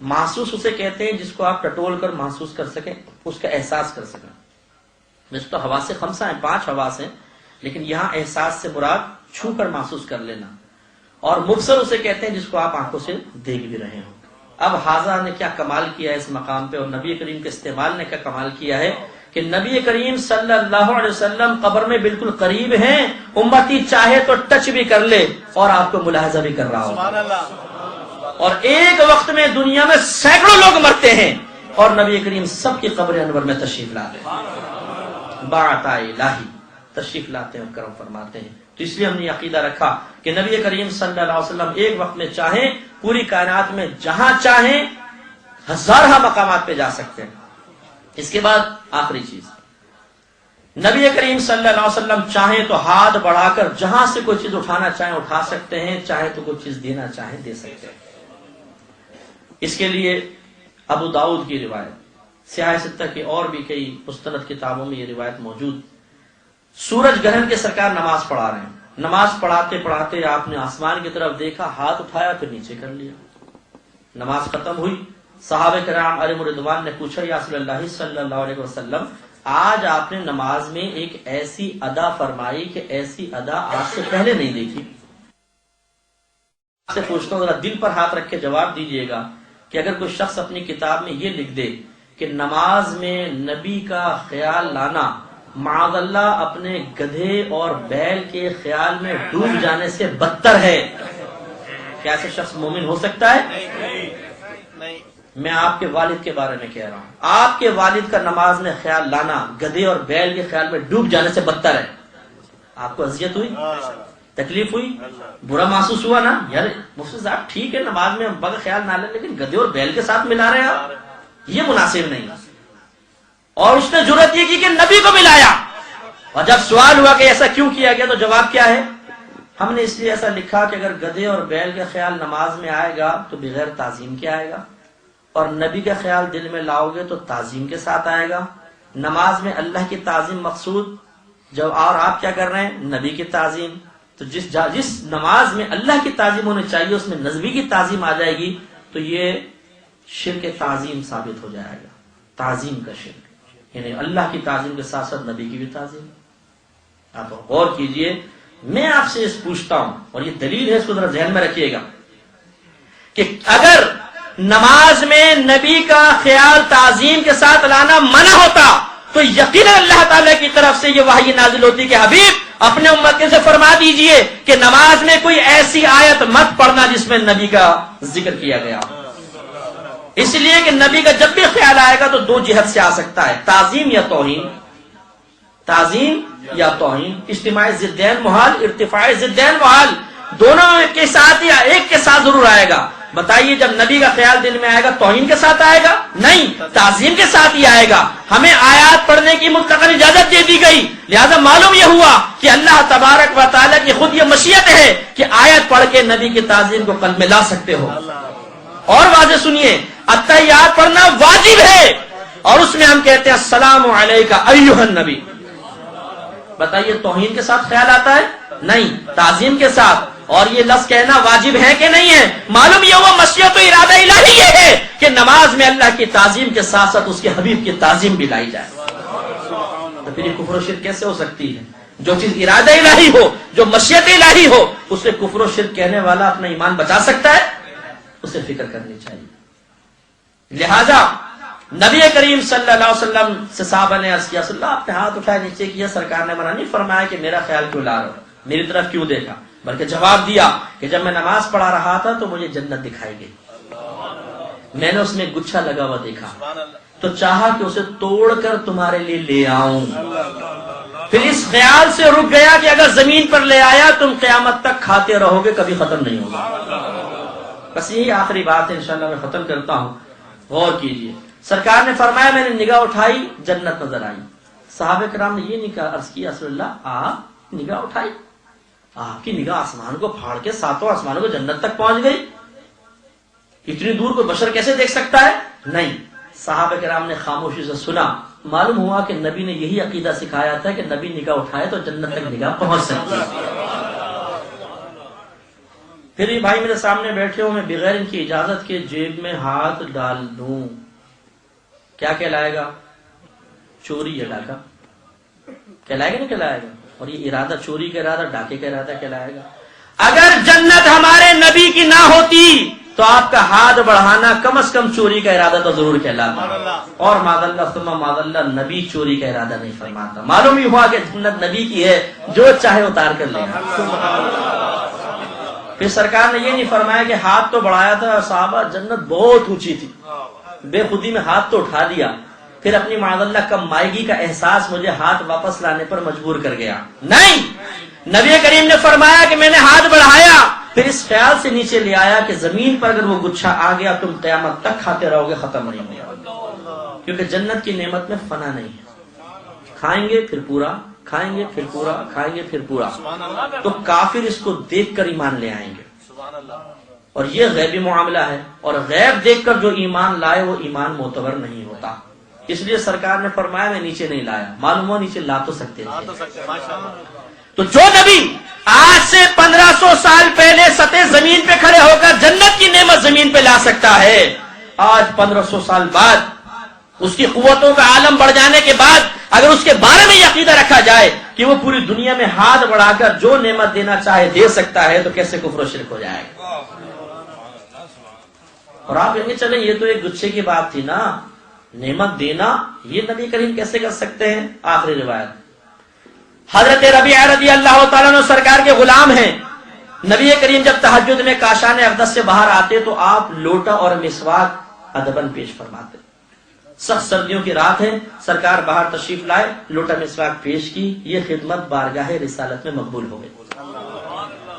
محسوس اسے کہتے ہیں جس کو آپ ٹٹول کر محسوس کر سکیں، اس کا احساس کر سکیں۔ ویسے تو حواس خمسہ ہیں، 5 حواس ہیں، لیکن یہاں احساس سے مراد چھو کر محسوس کر لینا، اور مبصر اسے کہتے ہیں جس کو آپ آنکھوں سے دیکھ بھی رہے ہوں۔ اب حاضہ نے کیا کمال کیا ہے اس مقام پہ، اور نبی کریم کے استعمال نے کیا کمال کیا ہے کہ نبی کریم صلی اللہ علیہ وسلم قبر میں بالکل قریب ہیں، امتی چاہے تو ٹچ بھی کر لے اور آپ کو ملاحظہ بھی کر رہا ہو، اور ایک وقت میں دنیا میں سینکڑوں لوگ مرتے ہیں اور نبی کریم سب کی قبر انور میں تشریف لاتے ہیں، باعطا الہی تشریف لاتے ہیں اور کرم فرماتے ہیں۔ تو اس لیے ہم نے عقیدہ رکھا کہ نبی کریم صلی اللہ علیہ وسلم ایک وقت میں چاہیں پوری کائنات میں جہاں چاہیں ہزارہ مقامات پہ جا سکتے ہیں۔ اس کے بعد آخری چیز، نبی کریم صلی اللہ علیہ وسلم چاہیں تو ہاتھ بڑھا کر جہاں سے کوئی چیز اٹھانا چاہیں اٹھا سکتے ہیں، چاہے تو کوئی چیز دینا چاہیں دے سکتے ہیں۔ اس کے لیے ابو داؤد کی روایت، سیاہ ستہ کی اور بھی کئی مستند کتابوں میں یہ روایت موجود، سورج گرہن کے سرکار نماز پڑھا رہے ہیں، نماز پڑھاتے پڑھاتے آپ نے آسمان کی طرف دیکھا، ہاتھ اٹھایا پھر نیچے کر لیا، نماز ختم ہوئی، صحابہ کرام علیہم رضوان نے پوچھا یا رسول اللہ صلی اللہ علیہ وسلم آج آپ نے نماز میں ایک ایسی ادا فرمائی کہ ایسی ادا آج سے پہلے نہیں دیکھی۔ آپ سے پوچھتا ہوں ذرا دل پر ہاتھ رکھ کے جواب دیجئے گا کہ اگر کوئی شخص اپنی کتاب میں یہ لکھ دے کہ نماز میں نبی کا خیال لانا معاذ اللہ اپنے گدھے اور بیل کے خیال میں ڈوب جانے سے بدتر ہے، کیا ایسا شخص مومن ہو سکتا ہے؟ میں آپ کے والد کے بارے میں کہہ رہا ہوں، آپ کے والد کا نماز میں خیال لانا گدھے اور بیل کے خیال میں ڈوب جانے سے بدتر ہے۔ آپ کو اذیت ہوئی، تکلیف ہوئی، برا محسوس ہوا نا، یار مفتی صاحب ٹھیک ہے نماز میں بغیر خیال نہ لیں لیکن گدھے اور بیل کے ساتھ ملا رہے ہیں آپ، یہ مناسب نہیں۔ اور اس نے جرأت یہ کی کہ نبی کو ملایا، اور جب سوال ہوا کہ ایسا کیوں کیا گیا تو جواب کیا ہے؟ ہم نے اس لیے ایسا لکھا کہ اگر گدھے اور بیل کا خیال نماز میں آئے گا تو بغیر تعظیم کے آئے گا، اور نبی کا خیال دل میں لاؤ گے تو تعظیم کے ساتھ آئے گا۔ نماز میں اللہ کی تعظیم مقصود، جب اور آپ کیا کر رہے ہیں؟ نبی کی تعظیم۔ تو جس نماز میں اللہ کی تعظیم ہونی چاہیے اس میں نبی کی تعظیم آ جائے گی تو یہ شرک تعظیم ثابت ہو جائے گا، تعظیم کا شرک، یعنی اللہ کی تعظیم کے ساتھ ساتھ نبی کی بھی تعظیم۔ آپ غور کیجئے، میں آپ سے اس پوچھتا ہوں اور یہ دلیل ہے، اس کو ذرا ذہن میں رکھیے گا کہ اگر نماز میں نبی کا خیال تعظیم کے ساتھ لانا منع ہوتا تو یقیناً اللہ تعالیٰ کی طرف سے یہ وحی نازل ہوتی کہ حبیب اپنے امت سے فرما دیجئے کہ نماز میں کوئی ایسی آیت مت پڑھنا جس میں نبی کا ذکر کیا گیا، اس لیے کہ نبی کا جب بھی خیال آئے گا تو دو جہت سے آ سکتا ہے، تعظیم یا توہین، تعظیم یا توہین، اجتماع ضدین محال، ارتفاع ضدین محال، دونوں کے ساتھ یا ایک کے ساتھ ضرور آئے گا۔ بتائیے جب نبی کا خیال دل میں آئے گا توہین کے ساتھ آئے گا؟ نہیں، تعظیم کے ساتھ ہی آئے گا۔ ہمیں آیات پڑھنے کی مطلقاً اجازت دے دی گئی، لہذا معلوم یہ ہوا کہ اللہ تبارک و تعالیٰ کی خود یہ مشیت ہے کہ آیت پڑھ کے نبی کی تعظیم کو قلب میں لا سکتے ہو۔ اور واضح سنیے، التحیات پڑھنا واجب ہے، اور اس میں ہم کہتے ہیں السلام علیکہ ایھا النبی۔ بتائیے توہین کے ساتھ خیال آتا ہے؟ نہیں، تعظیم کے ساتھ۔ اور یہ لفظ کہنا واجب ہے کہ نہیں ہے؟ معلوم یہ ہوا مشیت و ارادہ الہی یہ ہے کہ نماز میں اللہ کی تعظیم کے ساتھ ساتھ اس کے حبیب کی تعظیم بھی لائی جائے۔ تو پھر یہ کفر و شرک کیسے ہو سکتی ہے؟ جو چیز ارادہ الہی ہو، جو مشیت الہی ہو، اس سے کفر و شرک کہنے والا اپنا ایمان بچا سکتا ہے؟ اسے فکر کرنی چاہیے۔ لہذا نبی کریم صلی اللہ علیہ وسلم سے صحابہ نے عرض کیا، صلی اللہ آپ نے ہاتھ اٹھائے نیچے کیا، سرکار نے منع نہیں فرمایا کہ میرا خیال کیوں لا رہے ہو، میری طرف کیوں دیکھا، بلکہ جواب دیا کہ جب میں نماز پڑھا رہا تھا تو مجھے جنت دکھائی گئی، میں نے اس میں گچھا لگا ہوا دیکھا تو چاہا کہ اسے توڑ کر تمہارے لیے لے آؤں، پھر اس خیال سے رک گیا کہ اگر زمین پر لے آیا تم قیامت تک کھاتے رہو گے، کبھی ختم نہیں ہوگا۔ بس یہی آخری بات ہے، انشاءاللہ میں ختم کرتا ہوں، غور کیجئے۔ سرکار نے فرمایا میں نے نگاہ اٹھائی جنت نظر آئی، صحابہ کرام نے یہ نہیں کہا، عرض کیا رسول اللہ آپ نگاہ اٹھائی، آپ کی نگاہ آسمان کو پھاڑ کے ساتوں آسمانوں کو جنت تک پہنچ گئی، اتنی دور کوئی بشر کیسے دیکھ سکتا ہے؟ نہیں، صحابہ کرام نے خاموشی سے سنا، معلوم ہوا کہ نبی نے یہی عقیدہ سکھایا تھا کہ نبی نگاہ اٹھائے تو جنت تک نگاہ پہنچ سکتی ہے۔ پھر یہ بھائی میرے سامنے بیٹھے ہو، میں بغیر ان کی اجازت کے جیب میں ہاتھ ڈال دوں، کیا کہلائے گا؟ چوری یا ڈاکہ کہلائے گا؟ نہیں کہلائے گا؟ اور یہ ارادہ چوری کا ارادہ، ڈاکے کا ارادہ کہلائے گا۔ اگر جنت ہمارے نبی کی نہ ہوتی تو آپ کا ہاتھ بڑھانا کم از کم چوری کا ارادہ تو ضرور کہلاتا، اور معاذ اللہ ثم معاذ اللہ نبی چوری کا ارادہ نہیں فرماتا۔ معلوم ہی ہوا کہ جنت نبی کی ہے، جو چاہے اتار کر لے۔ پھر سرکار نے یہ نہیں فرمایا کہ ہاتھ تو بڑھایا تھا صحابہ، جنت بہت اونچی تھی، بے خودی میں ہاتھ تو اٹھا دیا، پھر اپنی معاذ اللہ کم مائیگی کا احساس مجھے ہاتھ واپس لانے پر مجبور کر گیا۔ نہیں، نبی کریم نے فرمایا کہ میں نے ہاتھ بڑھایا، پھر اس خیال سے نیچے لے آیا کہ زمین پر اگر وہ گچھا آ گیا تم قیامت تک کھاتے رہو گے، ختم نہیں ہوگا، کیونکہ جنت کی نعمت میں فنا نہیں ہے، کھائیں گے پھر پورا، کھائیں گے پھر پورا، کھائیں گے پھر پورا۔ تو کافر اس کو دیکھ کر ایمان لے آئیں گے، اور یہ غیبی معاملہ ہے، اور غیب دیکھ کر جو ایمان لائے وہ ایمان معتبر نہیں ہوتا۔ اس لیے سرکار نے فرمایا میں نیچے نہیں لایا، معلوم ہو نیچے لا تو سکتے تھے۔ تو جو نبی آج سے 1500 سال پہلے سطح زمین پہ کھڑے ہو کر جنت کی نعمت زمین پہ لا سکتا ہے، آج 1500 سال بعد اس کی قوتوں کا عالم بڑھ جانے کے بعد اگر اس کے بارے میں یہ عقیدہ رکھا جائے کہ وہ پوری دنیا میں ہاتھ بڑھا کر جو نعمت دینا چاہے دے سکتا ہے، تو کیسے کفر و شرک ہو جائے گا؟ اور آپ کہیں گے چلیں یہ تو ایک گچھے کی بات تھی نا، نعمت دینا یہ نبی کریم کیسے کر سکتے ہیں؟ آخری روایت، حضرت ربیعہ رضی اللہ تعالیٰ عنہ سرکار کے غلام ہیں، نبی کریم جب تہجد میں کاشان اقدس سے باہر آتے تو آپ لوٹا اور مسواک ادباً پیش فرماتے۔ سخت سردیوں کی رات ہے، سرکار باہر تشریف لائے، لوٹا مسواک پیش کی، یہ خدمت بارگاہ رسالت میں مقبول ہو گئی۔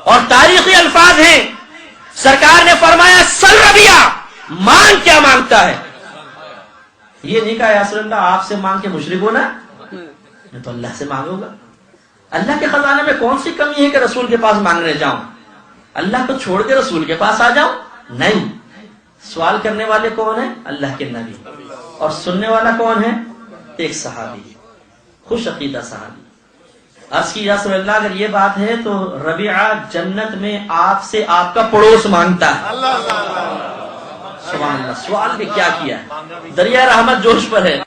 اور تاریخی الفاظ ہیں، سرکار نے فرمایا سل ربیعہ، مانگ کیا مانگتا ہے؟ یہ نہیں کہا یا رسول اللہ آپ سے مانگ کے مشرک ہونا، میں تو اللہ سے مانگوں گا۔ اللہ کے خزانے میں کون سی کمی ہے کہ رسول کے پاس مانگنے جاؤں؟ اللہ کو چھوڑ کے رسول کے پاس آ جاؤں؟ نہیں، سوال کرنے والے کون ہیں؟ اللہ کے نبی، اور سننے والا کون ہے؟ ایک صحابی، خوش عقیدہ صحابی۔ عرض کی یا رسول اللہ اگر یہ بات ہے تو ربیعہ جنت میں آپ سے آپ کا پڑوس مانگتا ہے۔ سبحان اللہ، سوال بھی کیا کیا ہے، دریا رحمت جوش پر ہے۔